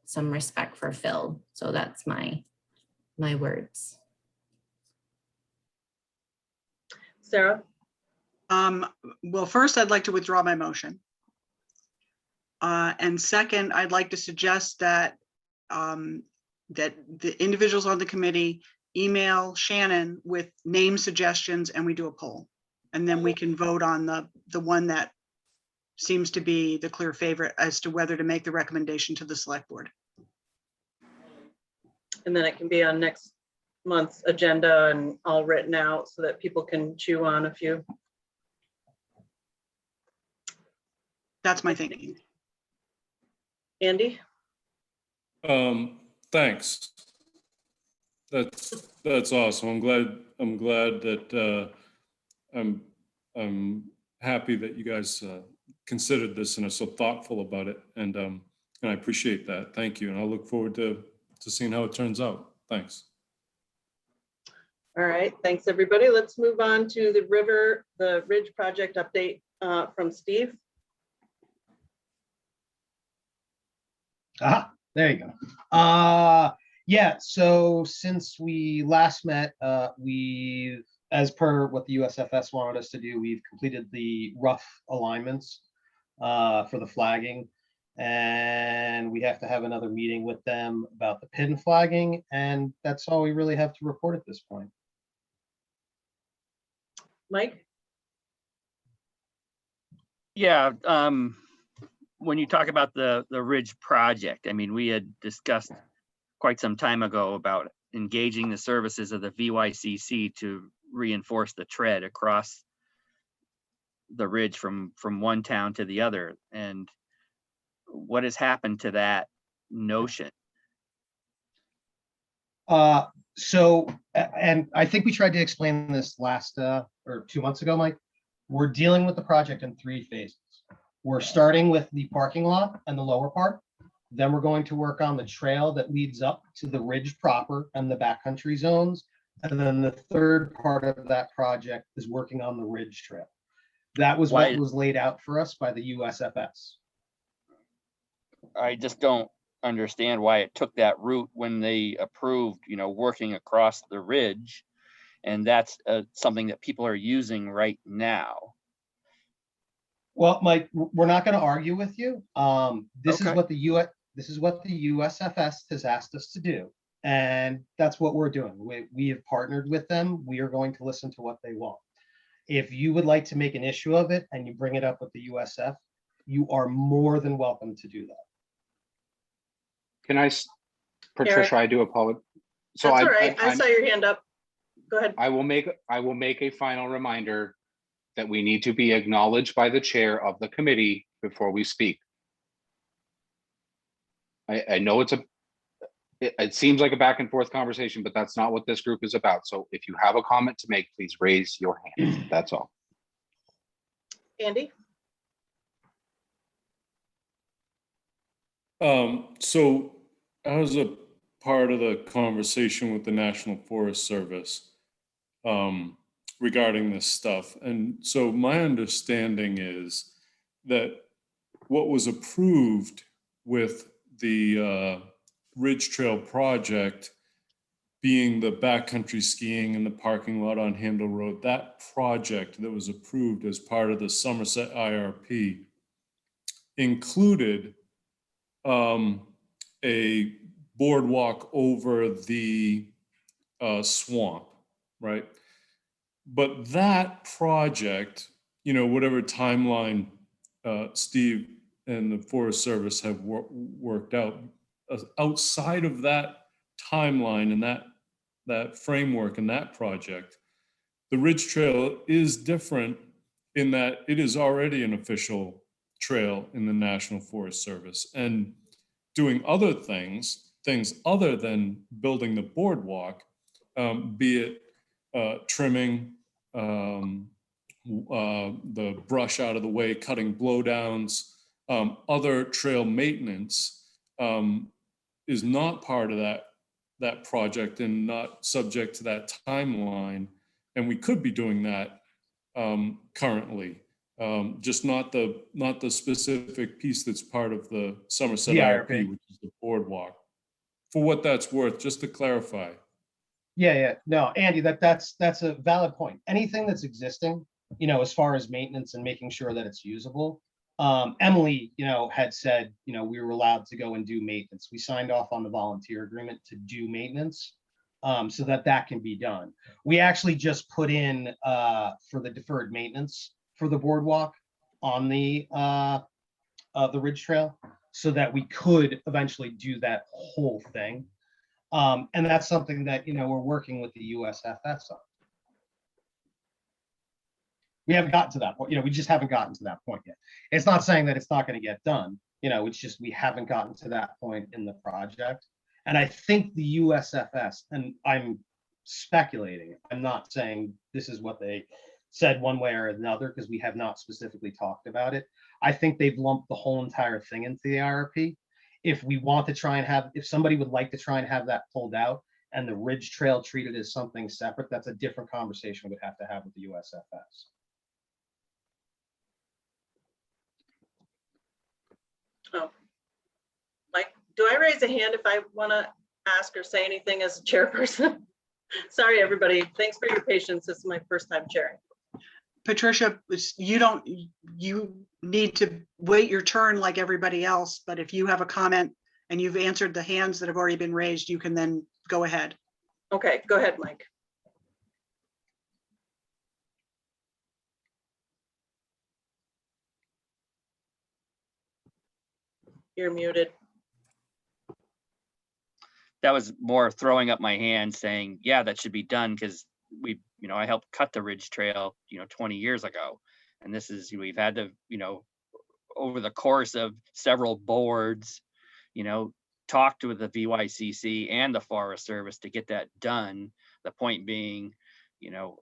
some respect for Phil. So that's my words. Sarah? Well, first I'd like to withdraw my motion. And second, I'd like to suggest that that the individuals on the committee email Shannon with name suggestions and we do a poll. And then we can vote on the one that seems to be the clear favorite as to whether to make the recommendation to the select board. And then it can be on next month's agenda and all written out so that people can chew on a few. That's my thinking. Andy? Thanks. That's awesome. I'm glad that I'm happy that you guys considered this and are so thoughtful about it. And I appreciate that. Thank you. And I'll look forward to seeing how it turns out. Thanks. All right, thanks, everybody. Let's move on to the Ridge project update from Steve. There you go. Yeah, so since we last met, we've, as per what the USFS wanted us to do, we've completed the rough alignments for the flagging. And we have to have another meeting with them about the pin flagging, and that's all we really have to report at this point. Mike? Yeah, when you talk about the Ridge project, I mean, we had discussed quite some time ago about engaging the services of the VICC to reinforce the tread across the ridge from one town to the other. And what has happened to that notion? And I think we tried to explain this last or 2 months ago, Mike. We're dealing with the project in 3 phases. We're starting with the parking lot and the lower part. Then we're going to work on the trail that leads up to the ridge proper and the backcountry zones. And then the third part of that project is working on the ridge trail. That was what was laid out for us by the USFS. I just don't understand why it took that route when they approved, you know, working across the ridge. And that's something that people are using right now. Well, Mike, we're not going to argue with you. This Okay. is what the USFS has asked us to do, and that's what we're doing. We have partnered with them. We are going to listen to what they want. If you would like to make an issue of it and you bring it up with the USF, you are more than welcome to do that. Can I, Patricia, I do apologize. So That's all right. I saw your hand up. Go ahead. I will make a final reminder that we need to be acknowledged by the chair of the committee before we speak. I know it seems like a back and forth conversation, but that's not what this group is about. So if you have a comment to make, please raise your hand. That's all. Andy? So as a part of the conversation with the National Forest Service regarding this stuff, and so my understanding is that what was approved with the Ridge Trail project being the backcountry skiing and the parking lot on Handle Road, that project that was approved as part of the Somerset IRP included a boardwalk over the swamp, right? But that project, you know, whatever timeline Steve and the Forest Service have worked out, outside of that timeline and that framework and that project, the Ridge Trail is different in that it is already an official trail in the National Forest Service, and doing other things other than building the boardwalk, be it trimming the brush out of the way, cutting blowdowns, other trail maintenance is not part of that project and not subject to that timeline. And we could be doing that currently, just not the specific piece that's part of the Somerset IRP, which is the boardwalk. For what that's worth, just to clarify. Yeah. No, Andy, that's a valid point. Anything that's existing, you know, as far as maintenance and making sure that it's usable. Emily, you know, had said, you know, we were allowed to go and do maintenance. We signed off on the volunteer agreement to do maintenance, so that can be done. We actually just put in for the deferred maintenance for the boardwalk on the Ridge Trail, so that we could eventually do that whole thing. And that's something that, you know, we're working with the USFS on. We haven't gotten to that point, you know, we just haven't gotten to that point yet. It's not saying that it's not going to get done, you know, it's just we haven't gotten to that point in the project. And I think the USFS, and I'm speculating, I'm not saying this is what they said one way or another, because we have not specifically talked about it. I think they've lumped the whole entire thing into the IRP. If we want to try and have, if somebody would like to try and have that pulled out and the Ridge Trail treated as something separate, that's a different conversation we'd have to have with the USFS. Oh, Mike, do I raise a hand if I want to ask or say anything as a chairperson? Sorry, everybody. Thanks for your patience. This is my first time chairing. Patricia, you need to wait your turn like everybody else, but if you have a comment and you've answered the hands that have already been raised, you can then go ahead. Okay, go ahead, Mike. You're muted. That was more throwing up my hand saying, yeah, that should be done because I helped cut the Ridge Trail, 20 years ago. And this is, we've had to, over the course of several boards, talk to the VICC and the Forest Service to get that done. The point being, the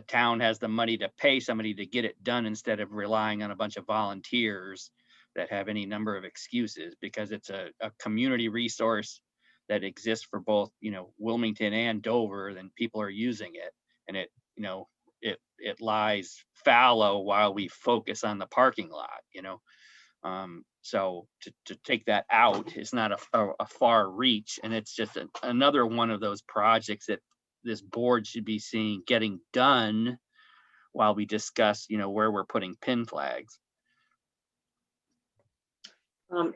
town has the money to pay somebody to get it done instead of relying on a bunch of volunteers that have any number of excuses, because it's a community resource that exists for both, Wilmington and Dover, then people are using it. And it lies fallow while we focus on the parking lot, so to take that out is not a far reach. And it's just another one of those projects that this board should be seeing getting done while we discuss, where we're putting pin flags.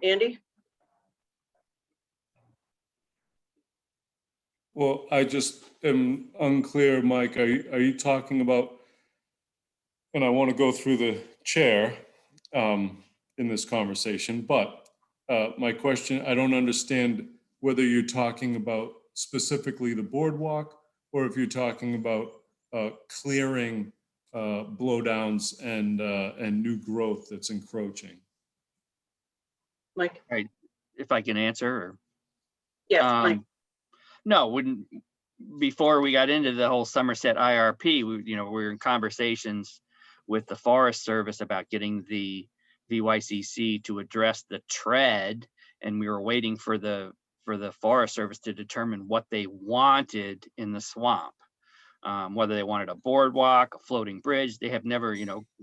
Andy? Well, I just am unclear, Mike, are you talking about, and I want to go through the chair in this conversation, but my question, I don't understand whether you're talking about specifically the boardwalk or if you're talking about clearing blowdowns and new growth that's encroaching. Mike? Right. If I can answer, or Yes, Mike. no, before we got into the whole Somerset IRP, we were in conversations with the Forest Service about getting the VICC to address the tread, and we were waiting for the Forest Service to determine what they wanted in the swamp, whether they wanted a boardwalk, a floating bridge. They have never,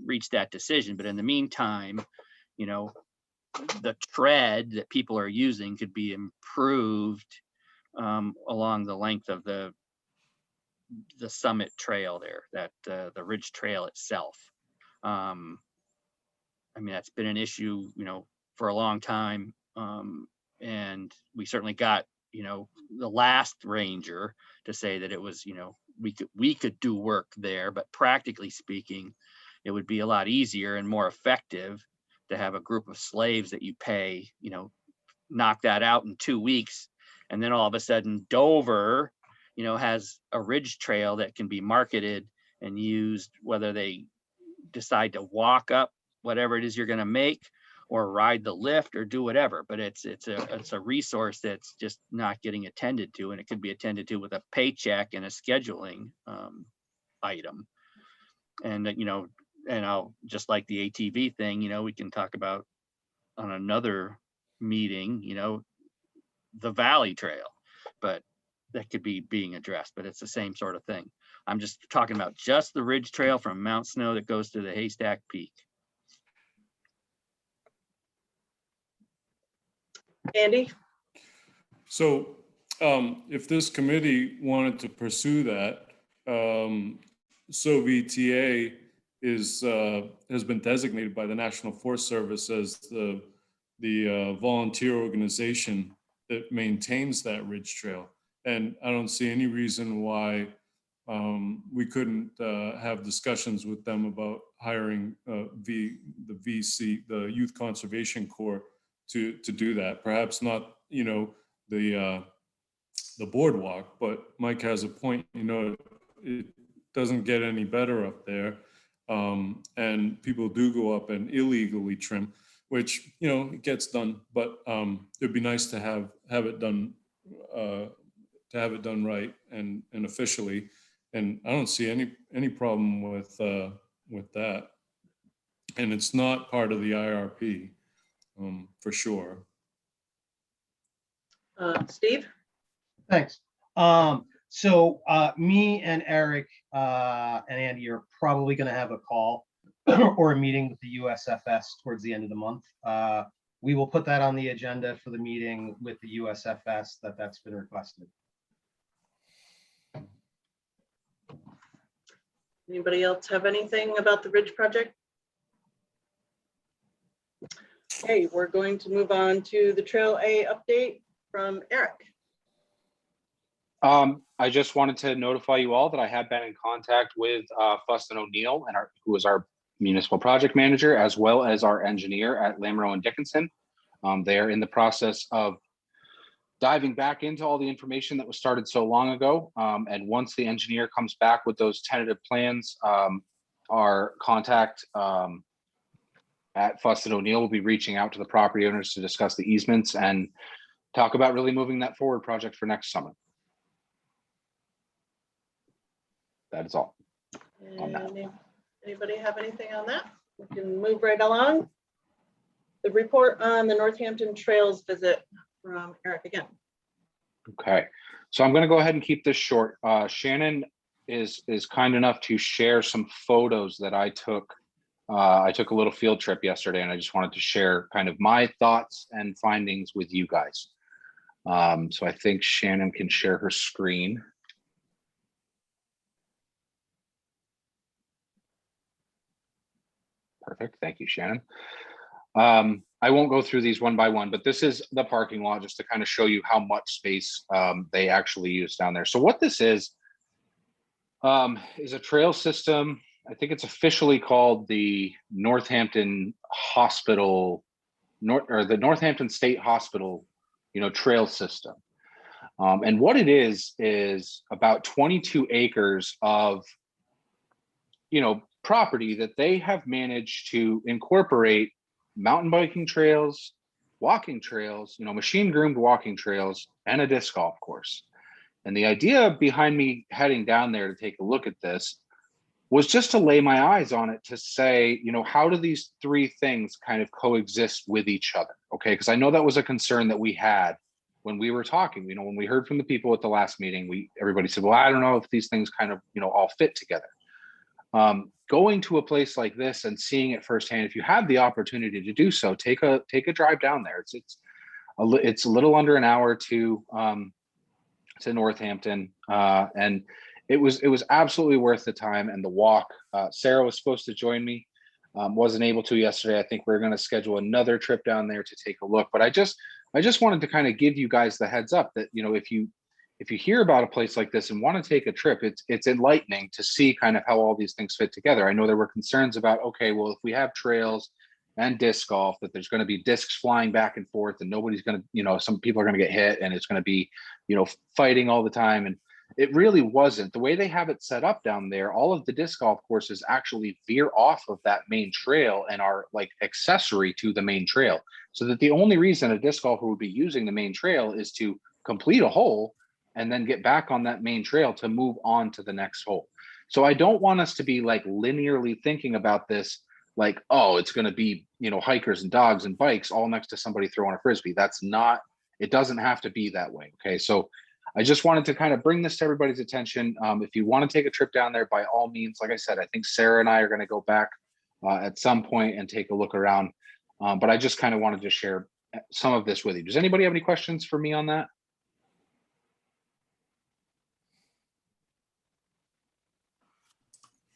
reached that decision. But in the meantime, the tread that people are using could be improved along the length of the summit trail there, that the Ridge Trail itself. That's been an issue, for a long time. And we certainly got, the last ranger to say that it was, we could do work there, but practically speaking, it would be a lot easier and more effective to have a group of slaves that you pay, knock that out in 2 weeks. And then all of a sudden Dover, has a ridge trail that can be marketed and used, whether they decide to walk up whatever it is you're going to make or ride the lift or do whatever. But it's a resource that's just not getting attended to, and it could be attended to with a paycheck and a scheduling item. And and I'll just like the ATV thing, we can talk about on another meeting, the Valley Trail, but that could be being addressed, but it's the same sort of thing. I'm just talking about just the Ridge Trail from Mount Snow that goes to the Haystack Peak. Andy? So if this committee wanted to pursue that, so VTA has been designated by the National Forest Service as the volunteer organization that maintains that Ridge Trail. And I don't see any reason why we couldn't have discussions with them about hiring the Youth Conservation Corps to do that. Perhaps not, the boardwalk, but Mike has a point. It doesn't get any better up there, and people do go up and illegally trim, which it gets done. But it'd be nice to have it done. To have it done right and officially, and I don't see any problem with that. And it's not part of the IRP, for sure. Steve? Thanks. So me and Eric and Andy are probably going to have a call or a meeting with the USFS towards the end of the month. We will put that on the agenda for the meeting with the USFS that's been requested. Anybody else have anything about the Ridge project? Okay, we're going to move on to the Trail A update from Eric. I just wanted to notify you all that I have been in contact with Fuston O'Neill, and who is our municipal project manager, as well as our engineer at Lamoureux and Dickinson. They are in the process of diving back into all the information that was started so long ago. And once the engineer comes back with those tentative plans, our contact at Fuston O'Neill will be reaching out to the property owners to discuss the easements and talk about really moving that forward project for next summer. That is all. On that. Anybody have anything on that? We can move right along. The report on the Northampton Trails visit from Eric again. Okay, so I'm going to go ahead and keep this short. Shannon is kind enough to share some photos that I took. I took a little field trip yesterday, and I just wanted to share kind of my thoughts and findings with you guys. So I think Shannon can share her screen. Perfect. Thank you, Shannon. I won't go through these one by one, but this is the parking lot just to kind of show you how much space they actually use down there. So what this is a trail system. I think it's officially called the Northampton Hospital, the Northampton State Hospital, trail system. And what it is about 22 acres of, property that they have managed to incorporate mountain biking trails, walking trails, machine groomed walking trails, and a disc golf course. And the idea behind me heading down there to take a look at this was just to lay my eyes on it, to say, how do these three things kind of coexist with each other? Okay, because I know that was a concern that we had when we were talking. When we heard from the people at the last meeting, everybody said, well, I don't know if these things kind of, all fit together. Going to a place like this and seeing it firsthand, if you have the opportunity to do so, take a drive down there. It's a little under an hour to Northampton, and it was absolutely worth the time and the walk. Sarah was supposed to join me, wasn't able to yesterday. I think we're going to schedule another trip down there to take a look. But I just wanted to kind of give you guys the heads up that if you hear about a place like this and want to take a trip, it's enlightening to see kind of how all these things fit together. I know there were concerns about, okay, well, if we have trails and disc golf, that there's going to be discs flying back and forth and nobody's going to, some people are going to get hit and it's going to be, fighting all the time. And it really wasn't. The way they have it set up down there, all of the disc golf courses actually veer off of that main trail and are like accessory to the main trail. So that the only reason a disc golfer would be using the main trail is to complete a hole and then get back on that main trail to move on to the next hole. So I don't want us to be like linearly thinking about this, like, oh, it's going to be, hikers and dogs and bikes all next to somebody throwing a Frisbee. That's not, it doesn't have to be that way. Okay. So I just wanted to kind of bring this to everybody's attention. If you want to take a trip down there, by all means, like I said, I think Sarah and I are going to go back at some point and take a look around. But I just kind of wanted to share some of this with you. Does anybody have any questions for me on that?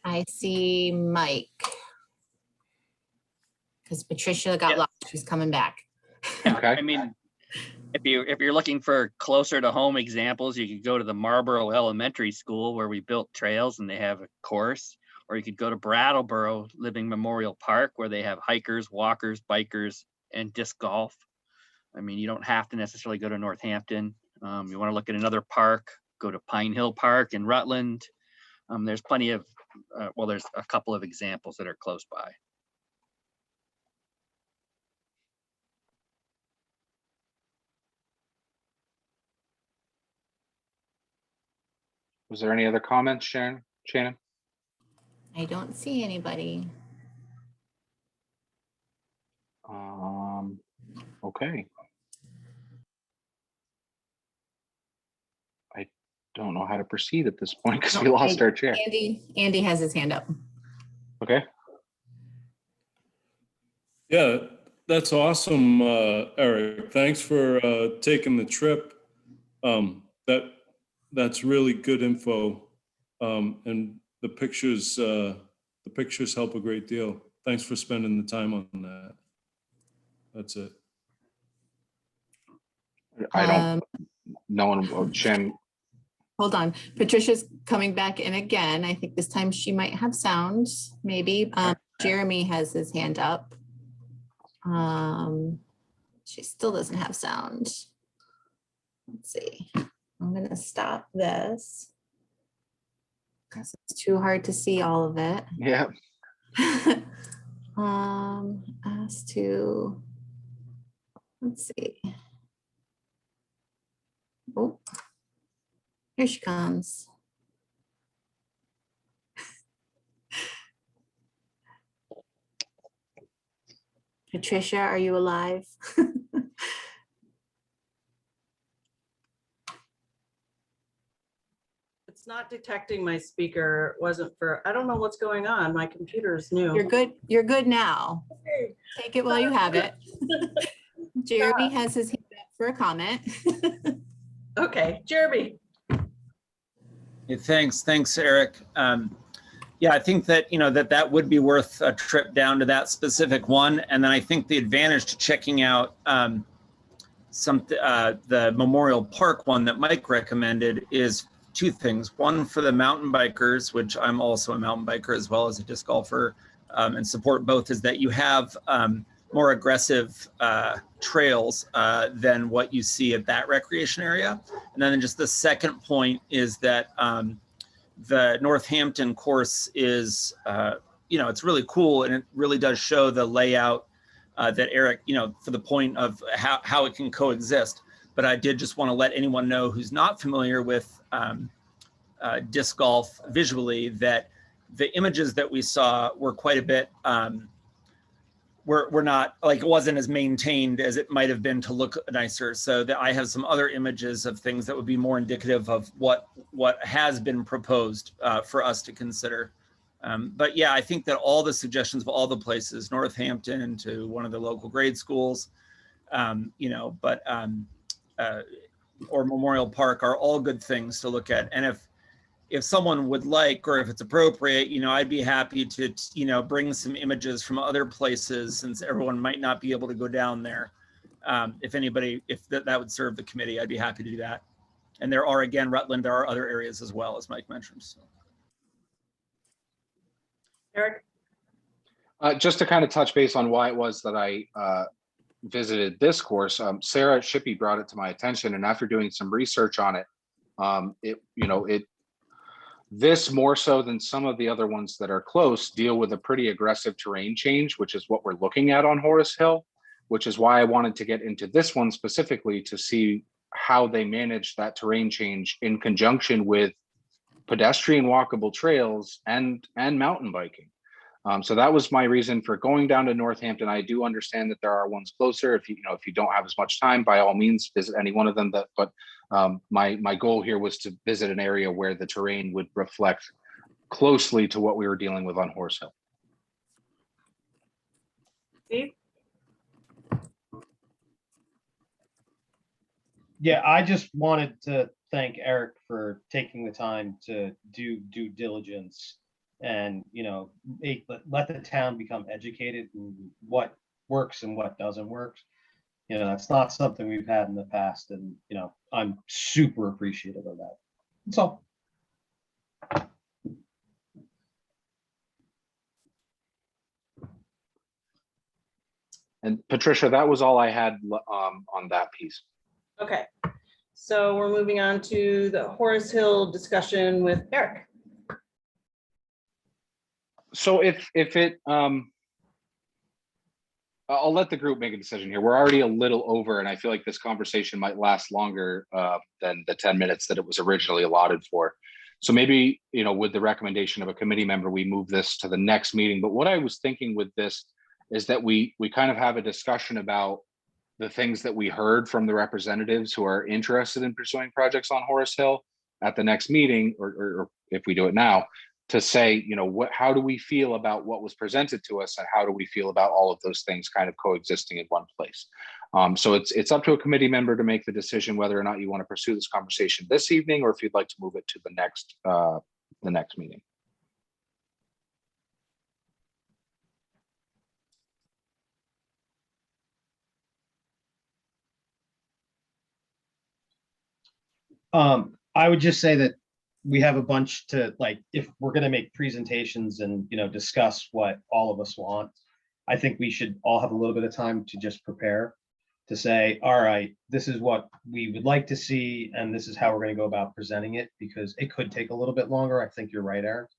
I see Mike. Because Patricia got lost. She's coming back. Okay. I mean, if you're looking for closer to home examples, you could go to the Marlboro Elementary School where we built trails and they have a course, or you could go to Brattleboro Living Memorial Park where they have hikers, walkers, bikers, and disc golf. I mean, you don't have to necessarily go to Northampton. You want to look at another park, go to Pine Hill Park in Rutland. There's plenty of, there's a couple of examples that are close by. Was there any other comments, Shannon? I don't see anybody. Okay. I don't know how to proceed at this point because we lost our chair. Andy has his hand up. Okay. Yeah, that's awesome, Eric. Thanks for taking the trip. That's really good info. And the pictures help a great deal. Thanks for spending the time on that. That's it. I don't, no one, Shan, Hold on, Patricia's coming back in again. I think this time she might have sound, maybe. Jeremy has his hand up. She still doesn't have sound. Let's see. I'm gonna stop this because it's too hard to see all of it. yeah. As to, let's see. Oh, here she comes. Patricia, are you alive? It's not detecting my speaker. It wasn't for, I don't know what's going on. My computer's new. You're good. You're good now. Take it while you have it. Jeremy has his hand up for a comment. Okay, Jeremy. Yeah, thanks, Eric. Yeah, I think that, that would be worth a trip down to that specific one. And then I think the advantage to checking out the Memorial Park one that Mike recommended is two things. One, for the mountain bikers, which I'm also a mountain biker as well as a disc golfer, and support both, is that you have more aggressive trails than what you see at that recreation area. And then just the second point is that the Northampton course is, it's really cool, and it really does show the layout that Eric, for the point of how it can coexist. But I did just want to let anyone know who's not familiar with disc golf visually that the images that we saw were quite a bit, were not, like, it wasn't as maintained as it might have been to look nicer. So that I have some other images of things that would be more indicative of what has been proposed for us to consider. But yeah, I think that all the suggestions of all the places, Northampton to one of the local grade schools, or Memorial Park, are all good things to look at. And if someone would like, or if it's appropriate, I'd be happy to, bring some images from other places, since everyone might not be able to go down there. If that would serve the committee, I'd be happy to do that. And there are, again, Rutland, there are other areas as well, as Mike mentioned. So. Eric? Just to kind of touch base on why it was that I visited this course, Sarah Shippey brought it to my attention, and after doing some research on it, this, more so than some of the other ones that are close, deal with a pretty aggressive terrain change, which is what we're looking at on Horace Hill, which is why I wanted to get into this one specifically, to see how they manage that terrain change in conjunction with pedestrian walkable trails and mountain biking. So that was my reason for going down to Northampton. I do understand that there are ones closer. If you don't have as much time, by all means, visit any one of them. But my goal here was to visit an area where the terrain would reflect closely to what we were dealing with on Horace Hill. Steve? Yeah, I just wanted to thank Eric for taking the time to do due diligence and, let the town become educated in what works and what doesn't work. That's not something we've had in the past, and, I'm super appreciative of that. That's all. And Patricia, that was all I had on that piece. Okay, so we're moving on to the Horace Hill discussion with Eric. So I'll let the group make a decision here. We're already a little over, and I feel like this conversation might last longer than the 10 minutes that it was originally allotted for. So maybe, with the recommendation of a committee member, we move this to the next meeting. But what I was thinking with this is that we kind of have a discussion about the things that we heard from the representatives who are interested in pursuing projects on Horace Hill at the next meeting, or if we do it now, to say, how do we feel about what was presented to us, and how do we feel about all of those things kind of coexisting in one place. So it's up to a committee member to make the decision whether or not you want to pursue this conversation this evening, or if you'd like to move it to the next meeting. I would just say that we have a bunch to, like, if we're gonna make presentations and, discuss what all of us want, I think we should all have a little bit of time to just prepare, to say, all right, this is what we would like to see, and this is how we're gonna go about presenting it, because it could take a little bit longer. I think you're right, Eric.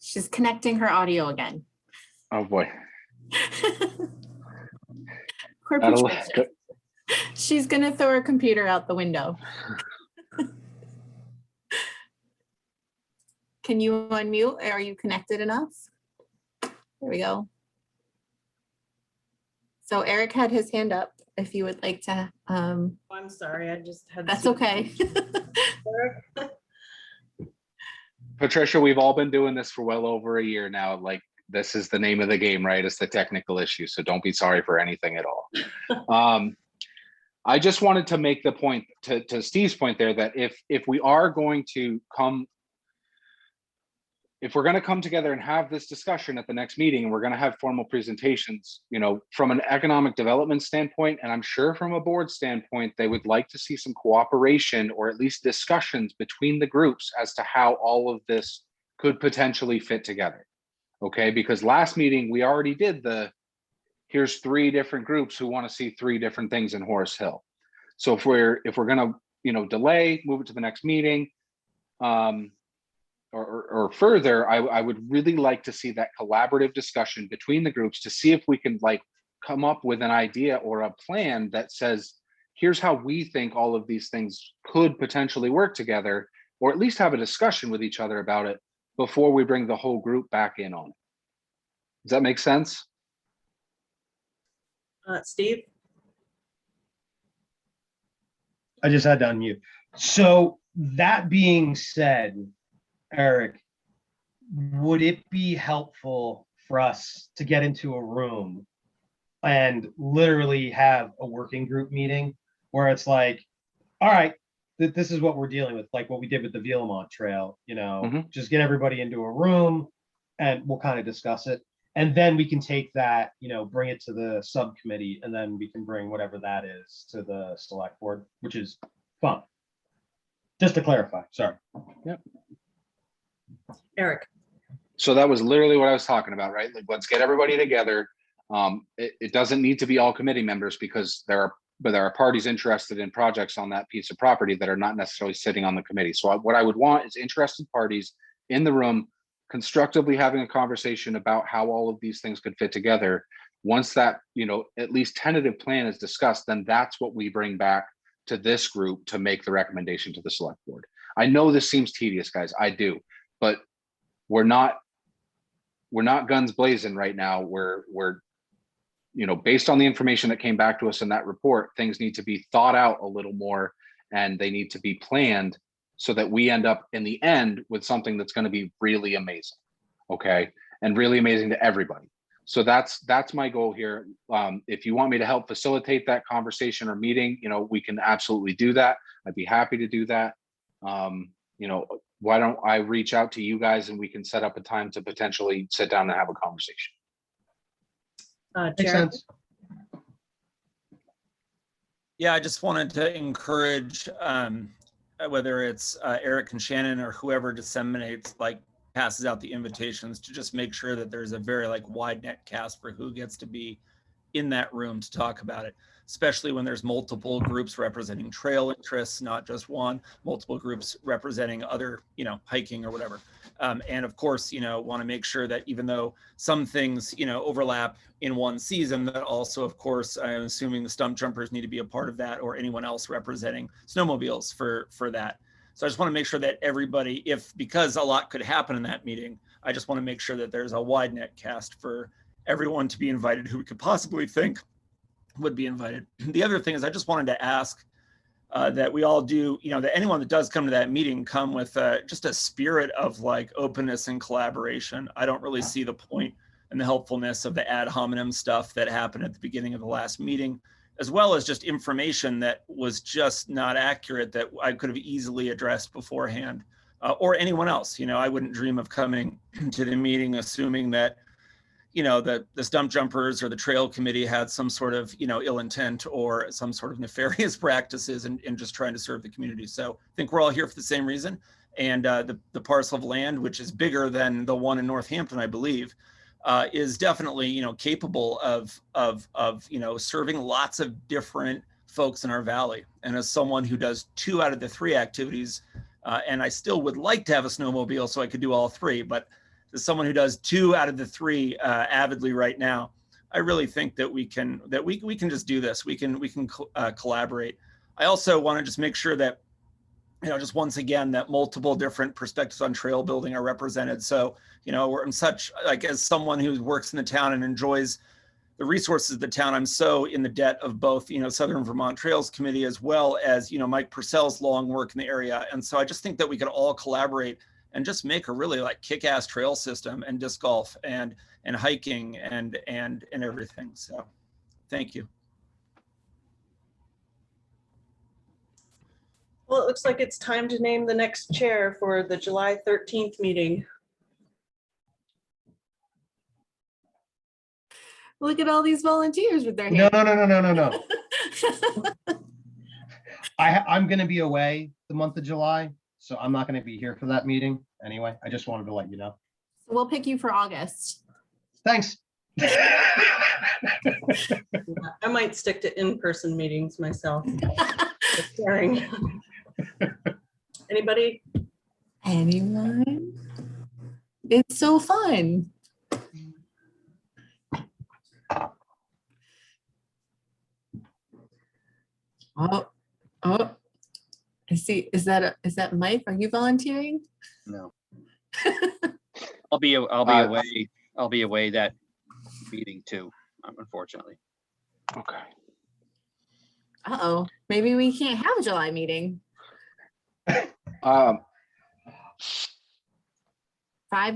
She's connecting her audio again. Oh, boy. Poor That'll- Patricia. She's gonna throw her computer out the window. Can you unmute? Are you connected enough? There we go. So Eric had his hand up. If you would like to, I'm sorry, I just had. that's okay. Patricia, we've all been doing this for well over a year now. Like, this is the name of the game, right? It's the technical issue. So don't be sorry for anything at all. I just wanted to make the point to Steve's point there, that if we are going to come, if we're going to come together and have this discussion at the next meeting, and we're going to have formal presentations, from an economic development standpoint, and I'm sure from a board standpoint, they would like to see some cooperation or at least discussions between the groups as to how all of this could potentially fit together. Okay, because last meeting we already did here's 3 different groups who want to see 3 different things in Horace Hill. So if we're going to delay, move it to the next meeting, or further, I would really like to see that collaborative discussion between the groups to see if we can come up with an idea or a plan that says, here's how we think all of these things could potentially work together, or at least have a discussion with each other about it before we bring the whole group back in on it. Does that make sense? Steve? I just had to unmute. So that being said, Eric, would it be helpful for us to get into a room and literally have a working group meeting where it's like, all right, this is what we're dealing with, like what we did with the VIII Trail, just get everybody into a room and we'll kind of discuss it. And then we can take that, bring it to the subcommittee, and then we can bring whatever that is to the select board, which is fun. Just to clarify, sorry. Yep. Eric? So that was literally what I was talking about, right? Like, let's get everybody together. It doesn't need to be all committee members, because there are parties interested in projects on that piece of property that are not necessarily sitting on the committee. So what I would want is interested parties in the room, constructively having a conversation about how all of these things could fit together. Once that, at least tentative plan is discussed, then that's what we bring back to this group to make the recommendation to the select board. I know this seems tedious, guys, I do, but we're not guns blazing right now. We're based on the information that came back to us in that report, things need to be thought out a little more, and they need to be planned so that we end up in the end with something that's going to be really amazing. Okay. And really amazing to everybody. So that's my goal here. If you want me to help facilitate that conversation or meeting, we can absolutely do that. I'd be happy to do that. Why don't I reach out to you guys and we can set up a time to potentially sit down and have a conversation. Makes Jared? sense. Yeah, I just wanted to encourage, whether it's Eric and Shannon or whoever disseminates, passes out the invitations, to just make sure that there's a very wide net cast for who gets to be in that room to talk about it, especially when there's multiple groups representing trail interests, not just one, multiple groups representing other, hiking or whatever. And of course, want to make sure that even though some things, overlap in one season, that also, of course, I'm assuming the stump jumpers need to be a part of that, or anyone else representing snowmobiles for that. So I just want to make sure that everybody, because a lot could happen in that meeting, I just want to make sure that there's a wide net cast for everyone to be invited who we could possibly think would be invited. The other thing is, I just wanted to ask that we all do, that anyone that does come to that meeting come with just a spirit of openness and collaboration. I don't really see the point and the helpfulness of the ad hominem stuff that happened at the beginning of the last meeting, as well as just information that was just not accurate that I could have easily addressed beforehand. or anyone else. I wouldn't dream of coming to the meeting assuming that, the stump jumpers or the trail committee had some sort of, ill intent or some sort of nefarious practices in just trying to serve the community. So I think we're all here for the same reason. And the parcel of land, which is bigger than the one in Northampton, I believe, is definitely, capable of serving lots of different folks in our valley. And as someone who does 2 out of the 3 activities, and I still would like to have a snowmobile so I could do all 3, but as someone who does 2 out of the 3 avidly right now, I really think that we can just do this. We can collaborate. I also want to just make sure that, just once again, that multiple different perspectives on trail building are represented. So, I'm such, like, as someone who works in the town and enjoys the resources of the town, I'm so in the debt of both, Southern Vermont Trails Committee, as well as, Mike Purcell's long work in the area. And so I just think that we could all collaborate and just make a really kick-ass trail system and disc golf and hiking and everything. So thank you. Well, it looks like it's time to name the next chair for the July 13th meeting. Look at all these volunteers with their No, hands. no. I'm going to be away the month of July, so I'm not going to be here for that meeting anyway. I just wanted to let you know. So we'll pick you for August. Thanks. I might stick to in-person meetings myself. Just sharing. Anybody? Anyone? It's so fun. Oh, I see. Is that Mike? Are you volunteering? No. I'll be away. I'll be away that meeting too, unfortunately. Okay. Uh-oh, maybe we can't have a July meeting. 5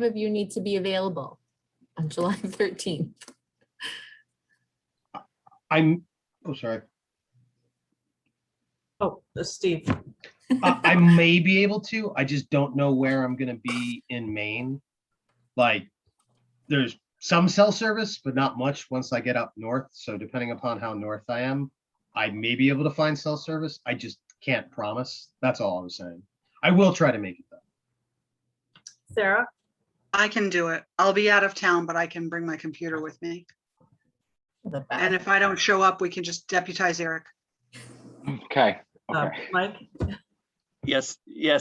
of you need to be available on July 13th. Sorry. Oh, Steve. I may be able to. I just don't know where I'm going to be in Maine. There's some cell service, but not much once I get up north. So depending upon how north I am, I may be able to find cell service. I just can't promise. That's all I was saying. I will try to make it though. Sarah? I can do it. I'll be out of town, but I can bring my computer with me. And if I don't show up, we can just deputize Eric. Okay. Mike? Yes.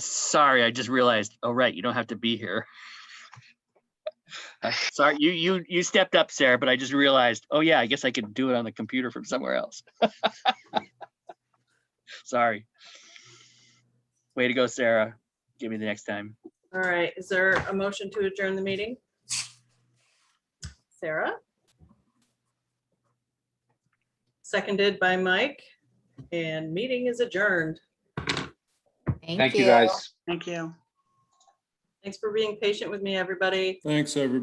Sorry, I just realized. Oh, right. You don't have to be here. Sorry, you stepped up, Sarah, but I just realized, oh yeah, I guess I could do it on the computer from somewhere else. Sorry. Way to go, Sarah. Give me the next time. All right, is there a motion to adjourn the meeting? Sarah? Seconded by Mike, and meeting is adjourned. Thank you, guys. Thank you. Thanks for being patient with me, everybody. Thanks, everybody.